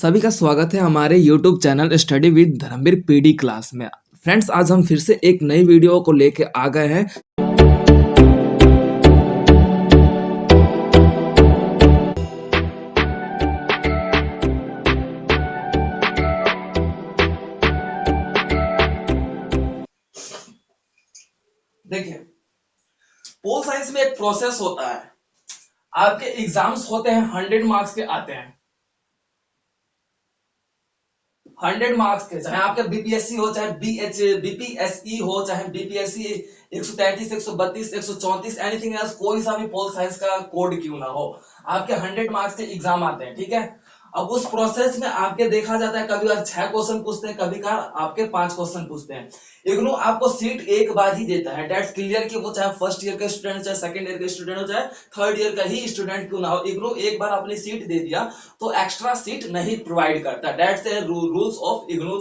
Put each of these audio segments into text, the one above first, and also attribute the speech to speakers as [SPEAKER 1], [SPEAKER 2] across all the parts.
[SPEAKER 1] सभी का स्वागत है हमारे YouTube channel study with Dharmveer PD class में। फ्रेंड्स, आज हम फिर से एक नई वीडियो को लेके आ गए हैं। देखिए, पोल साइंस में एक प्रोसेस होता है। आपके एग्जाम्स होते हैं 100 मार्क्स के आते हैं। 100 मार्क्स के, चाहे आपके बीपीएससी हो, चाहे बीपीएसई हो, चाहे बीपीएससी 133, 132, 134, एनीथिंग एल्स, कोई सा भी पोल साइंस का कोड क्यों ना हो, आपके 100 मार्क्स के एग्जाम आते हैं। ठीक है, अब उस प्रोसेस में आपके देखा जाता है, कभी बार 6 क्वेश्चन पूछते हैं, कभी बार आपके 5 क्वेश्चन पूछते हैं। इग्नू आपको सीट एक बार ही देता है, डेट्स क्लियर कि वो चाहे फर्स्ट ईयर का स्टूडेंट, चाहे सेकंड ईयर का स्टूडेंट हो, चाहे थर्ड ईयर का ही स्टूडेंट क्यों ना हो, इग्नू एक बार अपनी सीट दे दिया तो एक्स्ट्रा सीट नहीं प्रोवाइड करता। That's the rules of IGNOU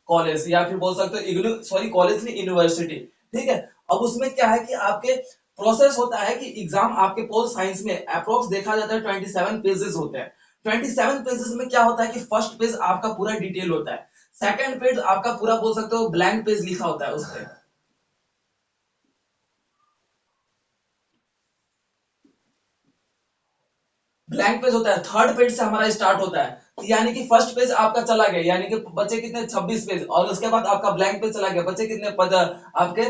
[SPEAKER 1] college, या फिर बोल सकते हो इग्नू, सॉरी कॉलेज नहीं, यूनिवर्सिटी। ठीक है, अब उसमें क्या है कि आपके प्रोसेस होता है कि एग्जाम आपके पोल साइंस में अप्रोक्स देखा जाता है 27 पेजेस होते हैं। 27 पेजेस में क्या होता है कि फर्स्ट पेज आपका पूरा डिटेल होता है, सेकंड पेज आपका पूरा बोल सकते हो ब्लैंक पेज लिखा होता है उस पे। ब्लैंक पेज होता है, थर्ड पेज से हमारा स्टार्ट होता है। यानी कि फर्स्ट पेज आपका चला गया, यानी कि बच्चे कितने 26 पेज, और उसके बाद आपका ब्लैंक पेज चला गया, बच्चे कितने आपके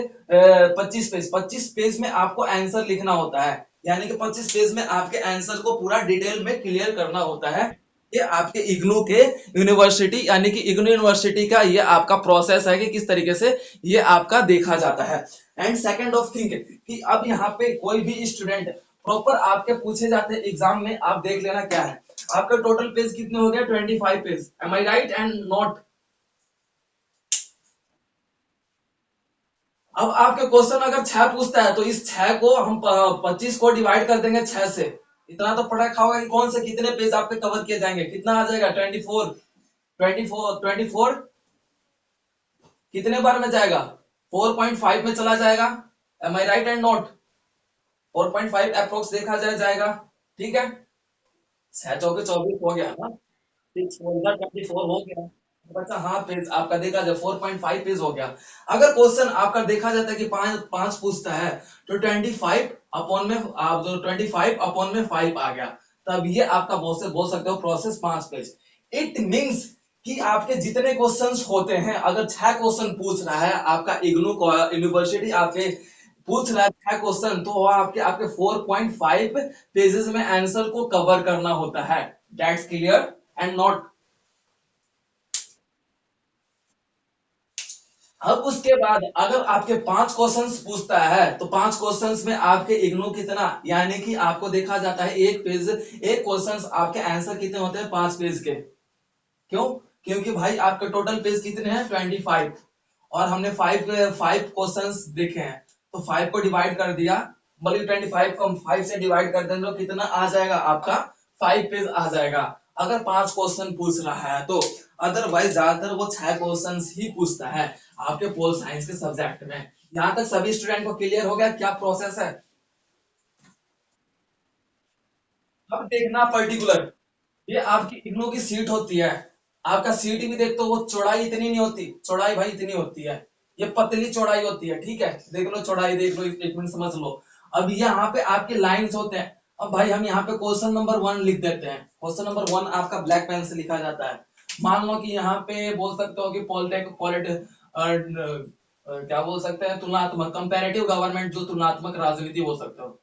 [SPEAKER 1] 25 पेज। 25 पेज में आपको आंसर लिखना होता है, यानी कि 25 पेज में आपके आंसर को पूरा डिटेल में क्लियर करना होता है। ये आपके इग्नू के यूनिवर्सिटी, यानी कि इग्नू यूनिवर्सिटी का ये आपका प्रोसेस है कि किस तरीके से ये आपका देखा जाता है। एंड सेकंड ऑफ थिंग कि अब यहाँ पे कोई भी स्टूडेंट प्रॉपर आपके पूछे जाते हैं एग्जाम में, आप देख लेना क्या है आपका टोटल पेज कितने हो गया, 25 page. Am I right and not? अब आपके क्वेश्चन अगर 6 पूछता है तो इस 6 को हम 25 को डिवाइड कर देंगे 6 से। इतना तो पढ़ा रखा होगा कि कौन से कितने पेज आपके कवर किए जाएंगे, कितना आ जाएगा 24। 24 कितने बार में जाएगा, 4.5 में चला जाएगा। Am I right and not? 4.5 approx देखा जाएगा। ठीक है, 6 चौके 24 हो गया ना, 6 हो गया। बच्चा हाँ, पेज आपका देखा जाए 4.5 पेज हो गया। अगर क्वेश्चन आपका देखा जाता है कि पांच पांच पूछता है तो 25 अपॉन में आप जो 25 अपॉन में 5 आ गया, तब ये आपका बोल सकते हो प्रोसेस 5 पेज। इट मींस कि आपके जितने क्वेश्चंस होते हैं, अगर 6 क्वेश्चन पूछ रहा है आपका इग्नू यूनिवर्सिटी, आपके पूछ रहा है 6 क्वेश्चन, तो वो आपके आपके 4.5 पेजेस में आंसर को कवर करना होता है। That's clear and not? अब उसके बाद अगर आपके 5 क्वेश्चंस पूछता है तो 5 क्वेश्चंस में आपके इग्नू कितना, यानी कि आपको देखा जाता है एक पेज, एक क्वेश्चंस आपके आंसर कितने होते हैं, 5 पेज के। क्यों? क्योंकि भाई आपके टोटल पेज कितने हैं, 25, और हमने 5 क्वेश्चंस देखे हैं, तो 5 को डिवाइड कर दिया, बल्कि 25 को हम 5 से डिवाइड कर देंगे तो कितना आ जाएगा आपका, 5 पेज आ जाएगा, अगर 5 क्वेश्चन पूछ रहा है तो। अदरवाइज ज्यादातर वो 6 क्वेश्चन ही पूछता है आपके पोल साइंस के सब्जेक्ट में। यहां तक सभी स्टूडेंट को क्लियर हो गया क्या प्रोसेस है? अब देखना पर्टिकुलर, ये आपकी इग्नू की सीट होती है। आपका सीट भी देख, तो वो चौड़ाई इतनी नहीं होती, चौड़ाई भाई इतनी होती है, ये पतली चौड़ाई होती है। ठीक है, देख लो चौड़ाई, देख लो, एक मिनट समझ लो। अब यहाँ पे आपके लाइंस होते हैं। अब भाई हम यहाँ पे क्वेश्चन नंबर 1 लिख देते हैं। क्वेश्चन नंबर 1 आपका ब्लैक पेन से लिखा जाता है। मान लो कि यहाँ पे बोल सकते हो कि क्या बोल सकते हैं, तुलनात्मक, कंपेरेटिव गवर्नमेंट, जो तुलनात्मक राजनीति बोल सकते हो।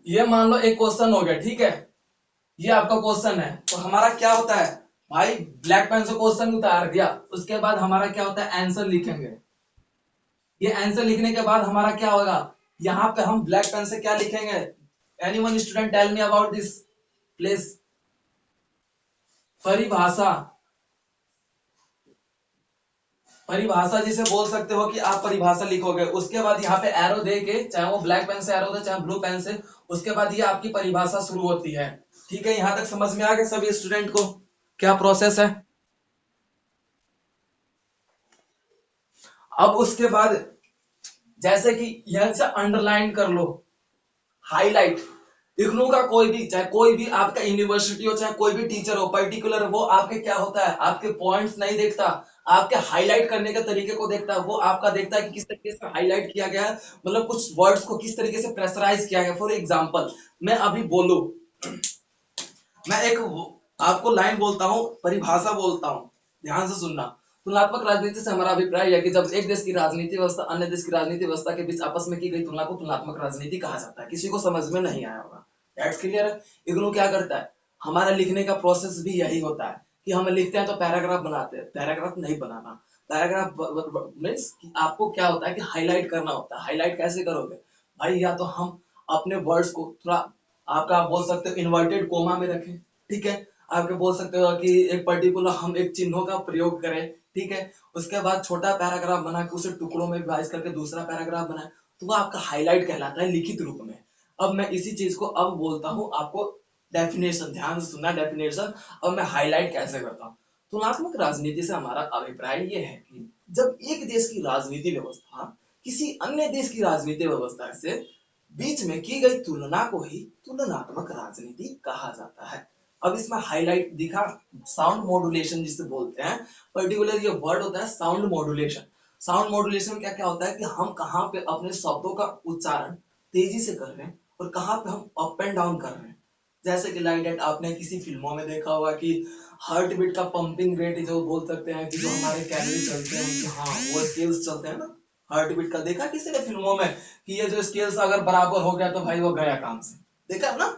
[SPEAKER 1] ये मान लो एक क्वेश्चन हो गया। ठीक है, ये आपका क्वेश्चन है, तो हमारा क्या होता है भाई, ब्लैक पेन से क्वेश्चन उतार दिया, उसके बाद हमारा क्या होता है, आंसर लिखेंगे। ये आंसर लिखने के बाद हमारा क्या होगा, यहाँ पे हम ब्लैक पेन से क्या लिखेंगे? Anyone student tell me about this please? परिभाषा। परिभाषा जिसे बोल सकते हो कि आप परिभाषा लिखोगे, उसके बाद यहाँ पे एरो दे के, चाहे वो ब्लैक पेन से एरो दे, चाहे ब्लू पेन से, उसके बाद ये आपकी परिभाषा शुरू होती है। ठीक है, यहाँ तक समझ में आ गया सभी स्टूडेंट को क्या प्रोसेस है? अब उसके बाद जैसे कि यह से अंडरलाइन कर लो, हाईलाइट। इग्नू का कोई भी, चाहे कोई भी आपका यूनिवर्सिटी हो, चाहे कोई भी टीचर हो पर्टिकुलर, वो आपके क्या होता है, आपके पॉइंट्स नहीं देखता, आपके हाईलाइट करने के तरीके को देखता है। वो आपका देखता है कि किस तरीके से हाईलाइट किया गया है, मतलब कुछ वर्ड्स को किस तरीके से प्रेशराइज किया गया। फॉर एग्जाम्पल मैं अभी बोलूं, मैं एक आपको लाइन बोलता हूँ, परिभाषा बोलता हूँ, ध्यान से सुनना। तुलनात्मक राजनीति से हमारा अभिप्राय है कि जब एक देश की राजनीति व्यवस्था अन्य देश की राजनीति व्यवस्था के बीच आपस में की गई तुलना को तुलनात्मक राजनीति कहा जाता है। किसी को समझ में नहीं आया होगा, दैट्स क्लियर है। इग्नू क्या करता है, हमारा लिखने का प्रोसेस भी यही होता है कि हम लिखते हैं तो पैराग्राफ बनाते हैं, पैराग्राफ नहीं बनाना। पैराग्राफ मीन्स आपको क्या होता है कि हाईलाइट करना होता है। हाईलाइट कैसे करोगे भाई, या तो हम अपने वर्ड्स को थोड़ा, आपका आप बोल सकते हो इन्वर्टेड कोमा में रखें, ठीक है। आपके बोल सकते हो कि एक पर्टिकुलर हम एक चिन्हों का प्रयोग करें, ठीक है। उसके बाद छोटा पैराग्राफ बना के उसे टुकड़ों में विभाजित करके दूसरा पैराग्राफ बनाए, तो वो आपका हाईलाइट कहलाता है लिखित रूप में। अब मैं इसी चीज को अब बोलता हूँ आपको, डेफिनेशन ध्यान से सुनना, डेफिनेशन। अब मैं हाईलाइट कैसे करता हूँ। तुलनात्मक राजनीति से हमारा अभिप्राय ये है कि जब एक देश की राजनीति व्यवस्था किसी अन्य देश की राजनीति व्यवस्था से बीच में की गई तुलना को ही तुलनात्मक राजनीति कहा जाता है। अब इसमें हाईलाइट दिखा, साउंड मॉड्यूलेशन जिसे बोलते हैं, पर्टिकुलर ये वर्ड होता है साउंड मॉड्यूलेशन। साउंड मॉड्यूलेशन में क्या क्या होता है कि हम कहाँ पे अपने शब्दों का उच्चारण तेजी से कर रहे हैं और कहाँ पे हम अप एंड डाउन कर रहे हैं। जैसे कि लाइक डेट आपने किसी फिल्मों में देखा होगा कि हार्ट बीट का पंपिंग रेट जो बोल सकते हैं कि जो हमारे कैलोरी चलते हैं उनके, हाँ वो स्केल्स चलते हैं ना हार्ट बीट का, देखा किसी ने फिल्मों में कि ये जो स्केल्स अगर बराबर हो गया तो भाई वो गया काम से, देखा ना।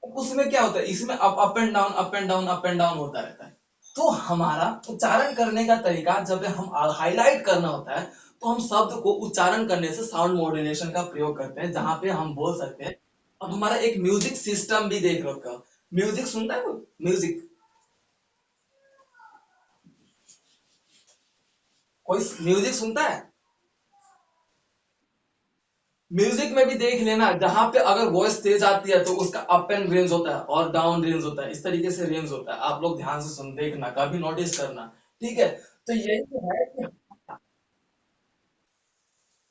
[SPEAKER 1] उसमें क्या होता है, इसमें up and down up and down up and down होता रहता है। तो हमारा उच्चारण करने का तरीका जब हम हाईलाइट करना होता है तो हम शब्द को उच्चारण करने से साउंड मॉड्यूलेशन का प्रयोग करते हैं, जहां पे हम बोल सकते हैं। अब हमारा एक म्यूजिक सिस्टम भी देख रखा, म्यूजिक सुनता है कोई, म्यूजिक, कोई म्यूजिक सुनता है। म्यूजिक में भी देख लेना, जहां पे अगर वॉइस तेज आती है तो उसका अप एंड रेंज होता है और डाउन रेंज होता है, इस तरीके से रेंज होता है। आप लोग ध्यान से सुन देखना, कभी नोटिस करना, ठीक है। तो यही तो है कि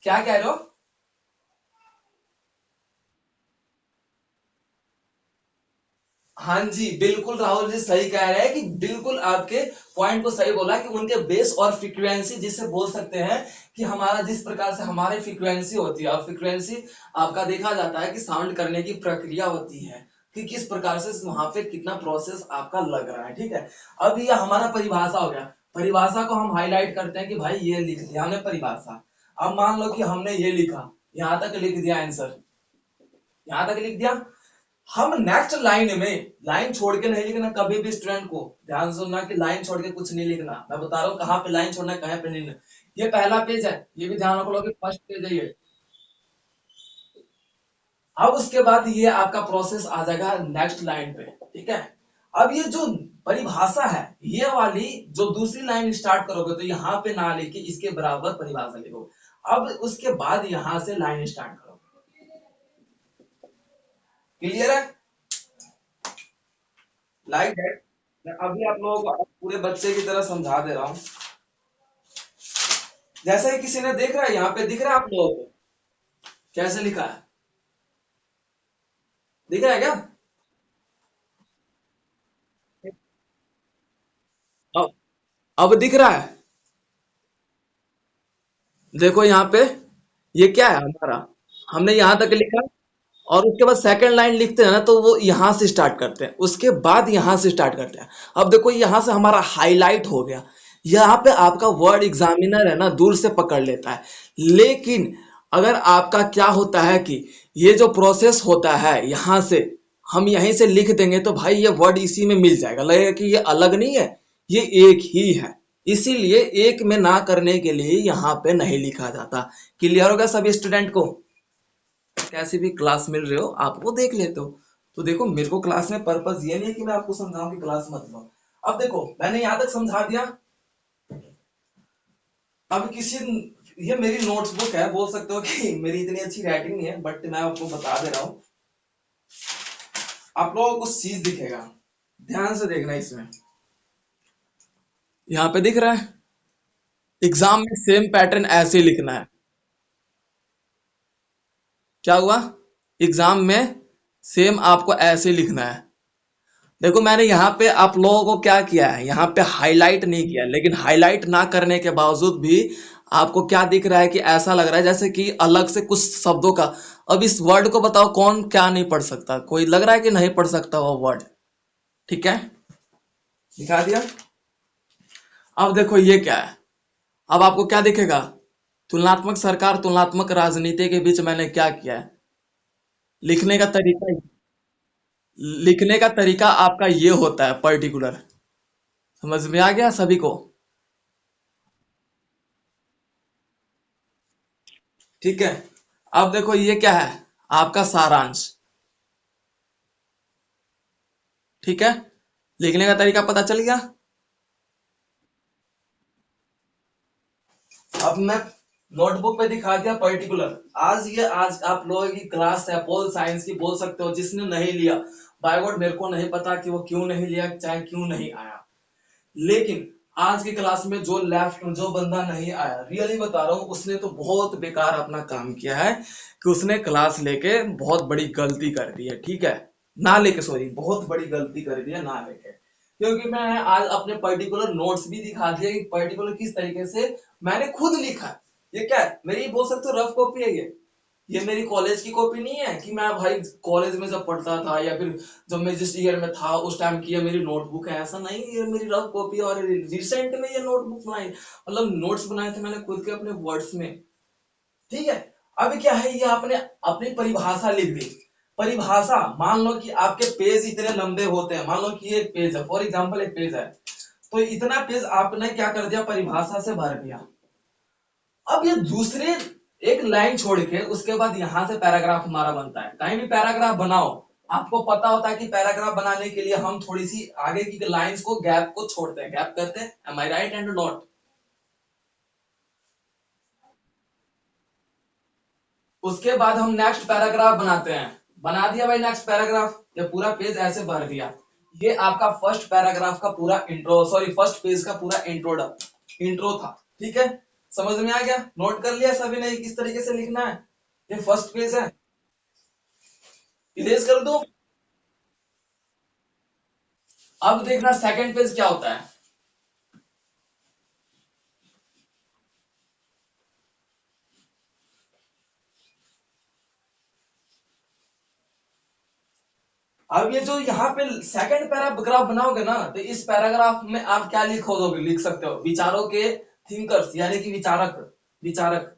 [SPEAKER 1] क्या कह रहे हो। हाँ जी बिल्कुल, राहुल जी सही कह रहे हैं कि बिल्कुल आपके पॉइंट को सही बोला कि उनके बेस और फ्रीक्वेंसी जिसे बोल सकते हैं कि हमारा जिस प्रकार से हमारी फ्रीक्वेंसी होती है, और फ्रीक्वेंसी आपका देखा जाता है कि साउंड करने की प्रक्रिया होती है कि किस प्रकार से वहां पे कितना प्रोसेस आपका लग रहा है, ठीक है। अब ये हमारा परिभाषा हो गया। परिभाषा को हम हाईलाइट करते हैं कि भाई ये लिख दिया हमने परिभाषा। अब मान लो कि हमने ये लिखा, यहां तक लिख दिया आंसर, यहां तक लिख दिया। हम नेक्स्ट लाइन में लाइन छोड़ के नहीं लिखना कभी भी, स्टूडेंट को ध्यान सुनना कि लाइन छोड़ के कुछ नहीं लिखना। मैं बता रहा हूँ कहाँ पे लाइन छोड़ना है कहाँ पे नहीं। ये पहला पेज है, ये भी ध्यान रख लो कि फर्स्ट पेज है ये। अब उसके बाद ये आपका प्रोसेस आ जाएगा नेक्स्ट लाइन पे, ठीक है। अब ये जो परिभाषा है, ये वाली जो दूसरी लाइन स्टार्ट करोगे तो यहाँ पे ना लिखे इसके बराबर परिभाषा लिखो। अब उसके बाद यहां से लाइन स्टार्ट करो, क्लियर है, लाइक दैट। मैं अभी आप लोगों को पूरे बच्चे की तरह समझा दे रहा हूँ। जैसे ही किसी ने देख रहा है, यहाँ पे दिख रहा है आप लोगों को कैसे लिखा है, दिख रहा है क्या। अब अब दिख रहा है, देखो यहाँ पे ये क्या है हमारा, हमने यहाँ तक लिखा और उसके बाद सेकंड लाइन लिखते हैं ना तो वो यहाँ से स्टार्ट करते हैं, उसके बाद यहाँ से स्टार्ट करते हैं। अब देखो यहाँ से हमारा हाईलाइट हो गया। यहाँ पे आपका वर्ड एग्जामिनर है ना दूर से पकड़ लेता है, लेकिन अगर आपका क्या होता है कि ये जो प्रोसेस होता है यहाँ से हम यहीं से लिख देंगे तो भाई ये वर्ड इसी में मिल जाएगा, लगेगा कि ये अलग नहीं है, ये एक ही है। इसीलिए एक में ना करने के लिए यहाँ पे नहीं लिखा जाता। क्लियर होगा सभी स्टूडेंट को। कैसी भी क्लास मिल रहे हो आप वो देख लेते हो। तो देखो मेरे को क्लास में पर्पस ये नहीं है कि मैं आपको समझाऊं कि क्लास मत लो। अब देखो मैंने यहां तक समझा दिया। अब किसी, ये मेरी नोट्सबुक है, बोल सकते हो कि मेरी इतनी अच्छी राइटिंग नहीं है बट मैं आपको बता दे रहा हूँ। आप लोगों को कुछ चीज दिखेगा, ध्यान से देखना इसमें। यहाँ पे दिख रहा है एग्जाम में सेम पैटर्न ऐसे लिखना है। क्या हुआ, एग्जाम में सेम आपको ऐसे लिखना है। देखो मैंने यहाँ पे आप लोगों को क्या किया है, यहाँ पे हाईलाइट नहीं किया, लेकिन हाईलाइट ना करने के बावजूद भी आपको क्या दिख रहा है कि ऐसा लग रहा है जैसे कि अलग से कुछ शब्दों का। अब इस वर्ड को बताओ कौन क्या नहीं पढ़ सकता, कोई लग रहा है कि नहीं पढ़ सकता वो वर्ड। ठीक है, दिखा दिया। अब देखो ये क्या है, अब आपको क्या दिखेगा, तुलनात्मक सरकार तुलनात्मक राजनीति के बीच मैंने क्या किया है, लिखने का तरीका, लिखने का तरीका आपका ये होता है पर्टिकुलर। समझ में आ गया सभी को। ठीक है, अब देखो ये क्या है, आपका सारांश। ठीक है, लिखने का तरीका पता चल गया। अब मैं नोटबुक पे दिखा दिया पर्टिकुलर। आज आप लोगों की क्लास है पोल साइंस की, बोल सकते हो जिसने नहीं लिया बाय गॉड, मेरे को नहीं पता कि वो क्यों नहीं लिया, चाहे क्यों नहीं आया, लेकिन आज की क्लास में जो बंदा नहीं आया, रियली बता रहा हूँ, उसने तो बहुत बेकार अपना काम किया है कि उसने क्लास लेके बहुत बड़ी गलती कर दी है। ठीक है, ना लेके, सॉरी, बहुत बड़ी गलती कर दी है ना लेके। क्योंकि मैं आज अपने पर्टिकुलर नोट्स भी दिखा दिया कि पर्टिकुलर किस तरीके से मैंने खुद लिखा है। ये क्या है, मेरी बोल सकते हो रफ कॉपी है ये मेरी कॉलेज की कॉपी नहीं है कि मैं भाई कॉलेज में जब पढ़ता था या फिर जब मैं जिस ईयर में था उस टाइम की ये मेरी नोटबुक है, ऐसा नहीं। ये मेरी रफ कॉपी और रिसेंट में ये नोटबुक बनाई, मतलब नोट्स बनाए थे मैंने खुद के अपने वर्ड्स में। ठीक है, अभी क्या है, ये आपने अपनी परिभाषा लिख दी। परिभाषा, मान लो कि आपके पेज इतने लंबे होते हैं, मान लो कि एक पेज है, फॉर एग्जाम्पल एक पेज है, तो इतना पेज आपने क्या कर दिया, परिभाषा से भर दिया। अब ये दूसरे एक लाइन छोड़ के उसके बाद यहां से पैराग्राफ हमारा बनता है। कहीं भी पैराग्राफ बनाओ, आपको पता होता है कि पैराग्राफ बनाने के लिए हम थोड़ी सी आगे की लाइंस को गैप को छोड़ते हैं, गैप करते हैं। Am I right and not? उसके बाद हम नेक्स्ट पैराग्राफ बनाते हैं। बना दिया भाई नेक्स्ट पैराग्राफ, ये पूरा पेज ऐसे भर दिया। ये आपका फर्स्ट पैराग्राफ का पूरा इंट्रो, सॉरी फर्स्ट पेज का पूरा इंट्रो था। ठीक है, समझ में आ गया, नोट कर लिया सभी ने किस तरीके से लिखना है। ये फर्स्ट पेज है, इरेज कर दो। अब देखना सेकंड पेज क्या होता है। अब ये जो यहाँ पे सेकंड पैराग्राफ बनाओगे ना, तो इस पैराग्राफ में आप क्या लिखोगे, लिख सकते हो विचारों के थिंकर्स, यानी कि विचारक। विचारक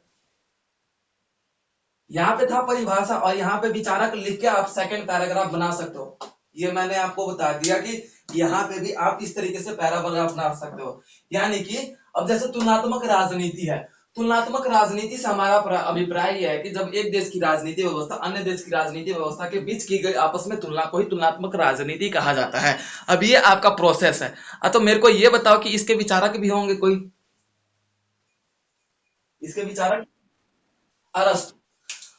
[SPEAKER 1] यहाँ पे था परिभाषा, और यहाँ पे विचारक लिख के आप सेकंड पैराग्राफ बना सकते हो। ये मैंने आपको बता दिया कि यहाँ पे भी आप इस तरीके से पैराग्राफ बना सकते हो। यानी कि अब जैसे तुलनात्मक राजनीति है, तुलनात्मक राजनीति से हमारा अभिप्राय यह है कि जब एक देश की राजनीति व्यवस्था अन्य देश की राजनीति व्यवस्था के बीच की गई आपस में तुलना को ही तुलनात्मक राजनीति कहा जाता है। अब ये आपका प्रोसेस है। तो मेरे को ये बताओ कि इसके विचारक भी होंगे कोई, इसके विचारक? अरस्तु।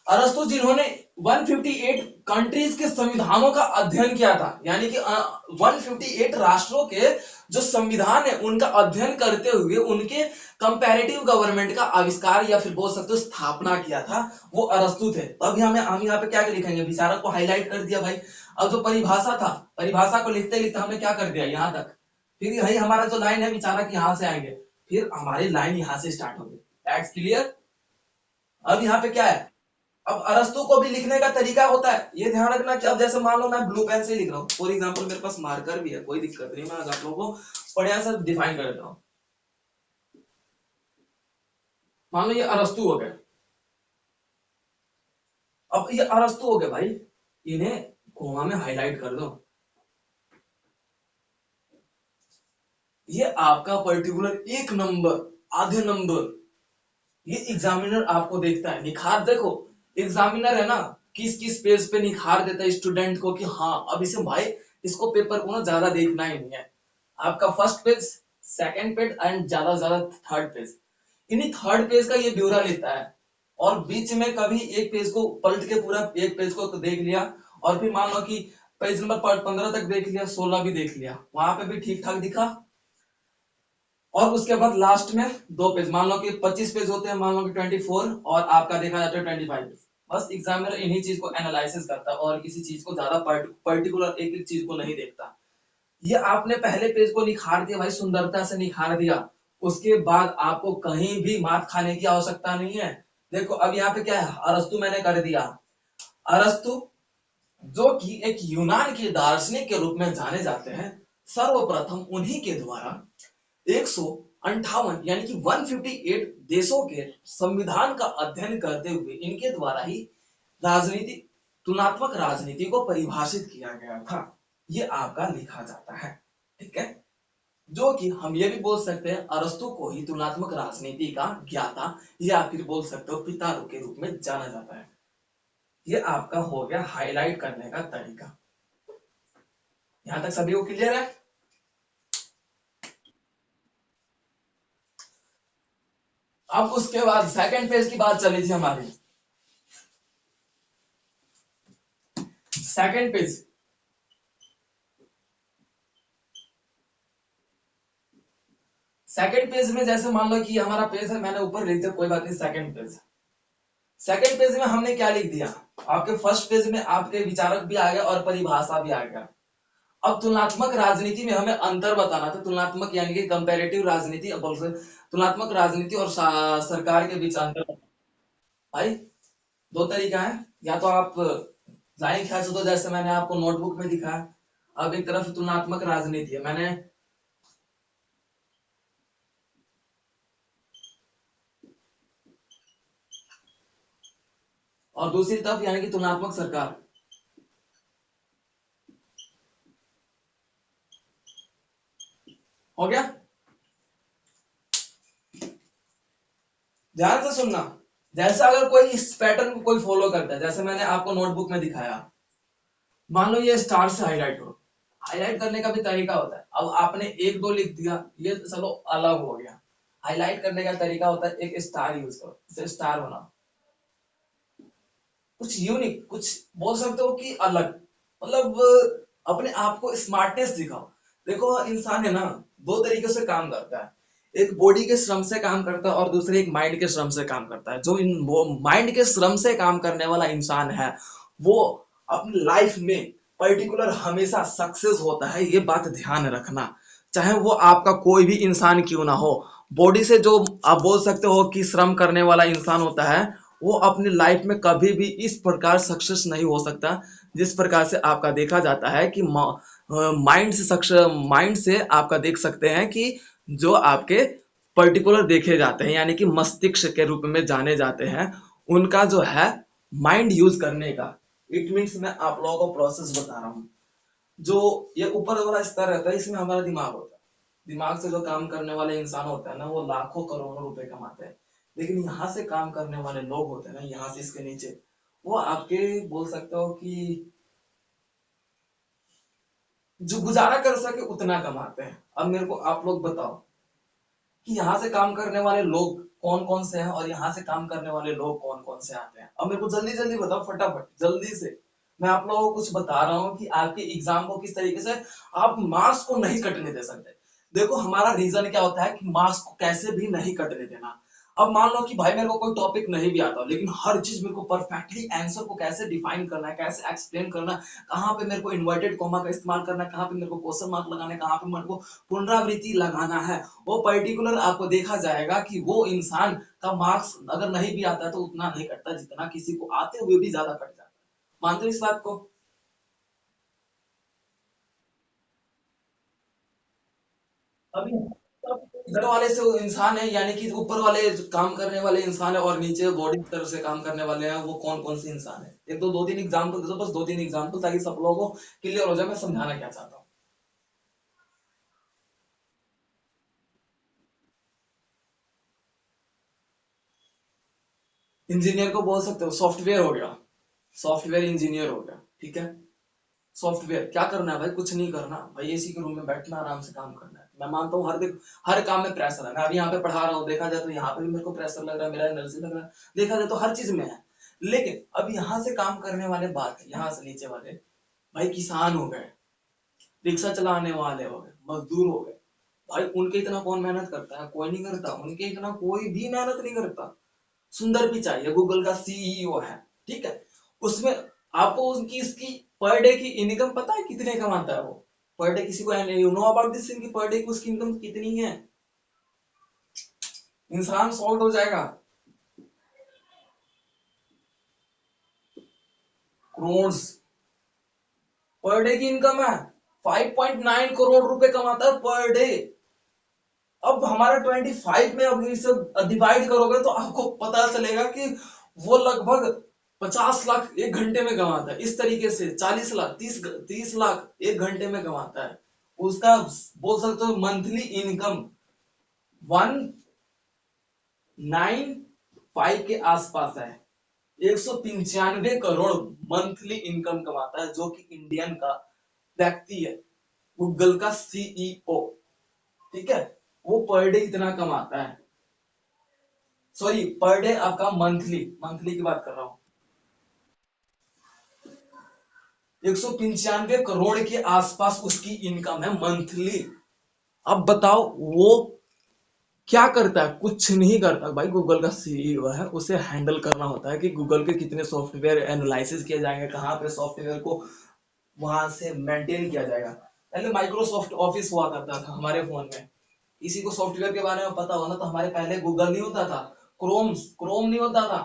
[SPEAKER 1] अरस्तु जिन्होंने 158 कंट्रीज के संविधानों का अध्ययन किया था, यानी कि 158 राष्ट्रों के जो संविधान है उनका अध्ययन करते हुए उनके कंपैरेटिव गवर्नमेंट का आविष्कार या फिर बोल सकते हो स्थापना किया था, वो अरस्तु थे। तो अभी हम यहाँ पे क्या लिखेंगे, विचारक को हाईलाइट कर दिया भाई। अब जो परिभाषा था, परिभाषा को लिखते लिखते हमने क्या कर दिया यहाँ तक, फिर भाई हमारा जो लाइन है विचारक यहाँ से आएंगे, फिर हमारी लाइन यहाँ से स्टार्ट होगी। That's clear. अब यहाँ पे क्या है, अब अरस्तु को भी लिखने का तरीका होता है, ये ध्यान रखना कि अब जैसे मान लो मैं ब्लू पेन से लिख रहा हूँ, फॉर एग्जांपल मेरे पास मार्कर भी है, कोई दिक्कत नहीं, मैं आप लोगों को बढ़िया से डिफाइन कर देता हूँ। मान लो ये अरस्तु हो गया, अब ये अरस्तु हो गया भाई, इन्हें कोमा में हाईलाइट कर दो। ये आपका पर्टिकुलर एक नंबर, आधे नंबर, ये एग्जामिनर आपको देखता है। निखार देखो, एग्जामिनर है ना, किस किस पेज पे निखार देता है स्टूडेंट को कि हाँ अब इसे भाई इसको पेपर को ना ज्यादा देखना ही नहीं है। आपका first page, second page and ज्यादा से ज्यादा थर्ड पेज, इन्हीं थर्ड पेज का ये ब्यौरा लेता है। और बीच में कभी एक पेज को पलट के पूरा एक पेज को तो देख लिया, और फिर मान लो कि पेज नंबर 15 तक देख लिया, 16 भी देख लिया, वहां पे भी ठीक ठाक दिखा। और उसके बाद लास्ट में दो पेज, मान लो कि 25 पेज होते हैं, मान लो कि 24, और आपका देखा जाता है 25 पेज, फर्स्ट एग्जामिनर इन्हीं चीज को एनालिसिस करता है और किसी चीज को ज्यादा पर्टिकुलर एक एक चीज को नहीं देखता। ये आपने पहले पेज को निखार दिया भाई, सुंदरता से निखार दिया, उसके बाद आपको कहीं भी मात खाने की आवश्यकता नहीं है। देखो अब यहाँ पे क्या है, अरस्तु मैंने कर दिया। अरस्तु जो कि एक यूनान के दार्शनिक के रूप में जाने जाते हैं, सर्वप्रथम उन्हीं के द्वारा 158 यानी कि 158 देशों के संविधान का अध्ययन करते हुए इनके द्वारा ही राजनीति, तुलनात्मक राजनीति को परिभाषित किया गया था। ये आपका लिखा जाता है, ठीक है। जो कि हम ये भी बोल सकते हैं अरस्तु को ही तुलनात्मक राजनीति का ज्ञाता या फिर बोल सकते हो पिता के रूप में जाना जाता है। ये आपका हो गया हाईलाइट करने का तरीका। यहां तक सभी को क्लियर है? अब उसके बाद सेकंड पेज की बात चली थी हमारी। सेकंड पेज, सेकंड पेज में जैसे मान लो कि हमारा पेज है, मैंने ऊपर लिख दिया, कोई बात नहीं। सेकंड पेज, सेकंड पेज में हमने क्या लिख दिया, आपके फर्स्ट पेज में आपके विचारक भी आ गया और परिभाषा भी आ गया। अब तुलनात्मक राजनीति में हमें अंतर बताना था। तुलनात्मक यानी कि कंपैरेटिव राजनीति, अब बोल सकते तुलनात्मक राजनीति और सरकार के बीच अंतर। भाई दो तरीका है, या तो आप लाइन खींच दो जैसे मैंने आपको नोटबुक में दिखाया। अब एक तरफ तुलनात्मक राजनीति है मैंने, और दूसरी तरफ यानी कि तुलनात्मक सरकार। हो गया? ध्यान से सुनना। जैसे अगर कोई इस पैटर्न को कोई फॉलो करता है, जैसे मैंने आपको नोटबुक में दिखाया, मान लो ये स्टार से हाईलाइट हो। हाईलाइट करने का भी तरीका होता है। अब आपने एक दो लिख दिया, ये चलो अलग हो गया। हाईलाइट करने का तरीका होता है एक स्टार यूज करो, इसे स्टार बनाओ, कुछ यूनिक, कुछ बोल सकते हो कि अलग, मतलब अपने आप को स्मार्टनेस दिखाओ। देखो इंसान है ना, दो तरीके से काम करता है, एक बॉडी के श्रम से काम करता है और दूसरे एक माइंड के श्रम से काम करता है। जो इन वो माइंड के श्रम से काम करने वाला इंसान है, वो अपनी लाइफ में पर्टिकुलर हमेशा सक्सेस होता है। ये बात ध्यान रखना, चाहे वो आपका कोई भी इंसान क्यों ना हो। बॉडी से जो आप बोल सकते हो कि श्रम करने वाला इंसान होता है, वो अपनी लाइफ में कभी भी इस प्रकार सक्सेस नहीं हो सकता जिस प्रकार से आपका देखा जाता है कि माइंड से सक्सेस, माइंड से आपका देख सकते हैं कि जो आपके पर्टिकुलर देखे जाते हैं यानी कि मस्तिष्क के रूप में जाने जाते हैं, उनका जो है माइंड यूज करने का, इट मीन्स मैं आप लोगों को प्रोसेस बता रहा हूँ। जो ये ऊपर वाला स्तर रहता है, इसमें हमारा दिमाग होता है। दिमाग से जो काम करने वाले इंसान होते हैं ना, वो लाखों करोड़ों रुपए कमाते हैं। लेकिन यहाँ से काम करने वाले लोग होते हैं ना, यहाँ से इसके नीचे, वो आपके बोल सकते हो कि जो गुजारा कर सके उतना कमाते हैं। अब मेरे को आप लोग बताओ कि यहाँ से काम करने वाले लोग कौन कौन से हैं और यहाँ से काम करने वाले लोग कौन कौन से आते हैं। अब मेरे को जल्दी जल्दी बताओ, फटाफट जल्दी से। मैं आप लोगों को कुछ बता रहा हूँ कि आपके एग्जाम को किस तरीके से आप मार्क्स को नहीं कटने दे सकते। देखो हमारा रीजन क्या होता है कि मार्क्स को कैसे भी नहीं कटने देना। अब मान लो कि भाई मेरे को कोई टॉपिक नहीं भी आता, लेकिन हर चीज मेरे को परफेक्टली आंसर को कैसे डिफाइन करना है, कैसे एक्सप्लेन करना है, कहाँ पे मेरे को इन्वर्टेड कॉमा का इस्तेमाल करना है, कहाँ पे मेरे को क्वेश्चन मार्क लगाना है, कहाँ पे मेरे को पुनरावृत्ति लगाना है, वो पर्टिकुलर आपको देखा जाएगा कि वो इंसान का मार्क्स अगर नहीं भी आता है तो उतना नहीं कटता जितना किसी को आते हुए भी ज्यादा कट जाता है। मानते हो इस बात को? अभी इधर वाले से वो इंसान है यानी कि ऊपर वाले जो काम करने वाले इंसान है और नीचे बॉडी की तरफ से काम करने वाले हैं, वो कौन कौन से इंसान है। एक दो दो तीन एग्जाम्पल दे दो, बस दो तीन एग्जाम्पल, ताकि सब लोगों को क्लियर हो जाए मैं समझाना क्या चाहता हूँ। इंजीनियर को बोल सकते हो, सॉफ्टवेयर हो गया, सॉफ्टवेयर इंजीनियर हो गया, ठीक है। सॉफ्टवेयर क्या करना है भाई, कुछ नहीं करना भाई, एसी के रूम में बैठना, आराम से काम करना है। मैं मानता हूँ हर काम में प्रेशर है। मैं अभी यहाँ पे पढ़ा रहा हूँ, देखा जाए तो यहाँ पे भी मेरे को प्रेशर लग रहा है, मेरा एनर्जी लग रहा है, देखा जाए तो हर चीज में है। लेकिन अब यहाँ से काम करने वाले बात है, यहाँ से नीचे वाले भाई किसान हो गए, रिक्शा चलाने वाले हो गए, मजदूर हो गए। भाई उनके इतना कौन मेहनत करता है? कोई नहीं करता। उनके इतना कोई भी मेहनत नहीं करता। सुंदर पिचाई है, गूगल का सीईओ है, ठीक है। उसमें आपको उनकी इसकी पर डे की इनकम पता है कितने कमाता है वो? पर डे किसी को यू नो अबाउट दिस, इनकी पर डे की उसकी इनकम कितनी है? इंसान सॉल्व हो जाएगा। करोड़ पर डे की इनकम है। 5.9 करोड़ रुपए कमाता है पर डे। अब हमारा 25 में अब इसे डिवाइड करोगे तो आपको पता चलेगा कि वो लगभग 50 लाख एक घंटे में कमाता है। इस तरीके से 40 लाख, 30 लाख एक घंटे में कमाता है। उसका बोल सकते हो मंथली इनकम 195 के आसपास है। 195 करोड़ मंथली इनकम कमाता है, जो कि इंडियन का व्यक्ति है, गूगल का सीईओ। ठीक है, वो पर डे इतना कमाता है। सॉरी, पर डे आपका मंथली, मंथली की बात कर रहा हूं। 195 करोड़ के आसपास उसकी इनकम है मंथली। अब बताओ वो क्या करता है? कुछ नहीं करता भाई, गूगल का सीईओ है, उसे हैंडल करना होता है कि गूगल के कितने सॉफ्टवेयर एनालिसिस किए जाएंगे, कहाँ पे सॉफ्टवेयर को वहां से मेंटेन किया जाएगा। पहले माइक्रोसॉफ्ट ऑफिस हुआ करता था हमारे फोन में। किसी को सॉफ्टवेयर के बारे में पता हो ना, तो हमारे पहले गूगल नहीं होता था, क्रोम क्रोम नहीं होता था।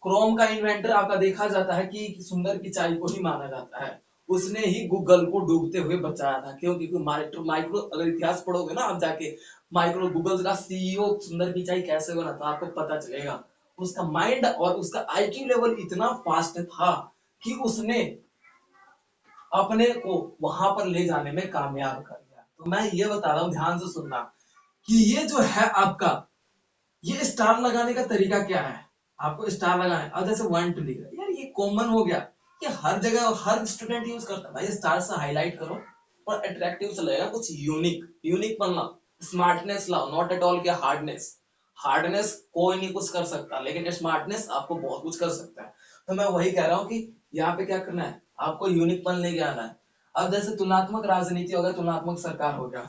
[SPEAKER 1] क्रोम का इन्वेंटर आपका देखा जाता है कि सुंदर पिचाई को ही माना जाता है। उसने ही गूगल को डूबते हुए बचाया था। क्यों? क्योंकि माइक्रो माइक्रो अगर इतिहास पढ़ोगे ना आप जाके, माइक्रो गूगल का सीईओ सुंदर पिचाई कैसे बना था आपको पता चलेगा। उसका माइंड और उसका आईक्यू लेवल इतना फास्ट था कि उसने अपने को वहां पर ले जाने में कामयाब कर लिया। तो मैं ये बता रहा हूँ, ध्यान से सुनना, कि ये जो है आपका, ये स्टार लगाने का तरीका क्या है? आपको स्टार लगाना है। अब जैसे 1 2 लिख रहा है यार, ये कॉमन हो गया, ये हर जगह हर स्टूडेंट यूज करता है भाई। स्टार से हाईलाइट करो और अट्रैक्टिव से लगेगा, कुछ यूनिक यूनिक बनना। स्मार्टनेस लाओ, नॉट एट ऑल क्या हार्डनेस। हार्डनेस कोई नहीं कुछ कर सकता, लेकिन स्मार्टनेस आपको बहुत कुछ कर सकता है। तो मैं वही कह रहा हूँ कि यहाँ पे क्या करना है, आपको यूनिक लेके आना है। अब जैसे तुलनात्मक राजनीति हो गया, तुलनात्मक सरकार हो गया।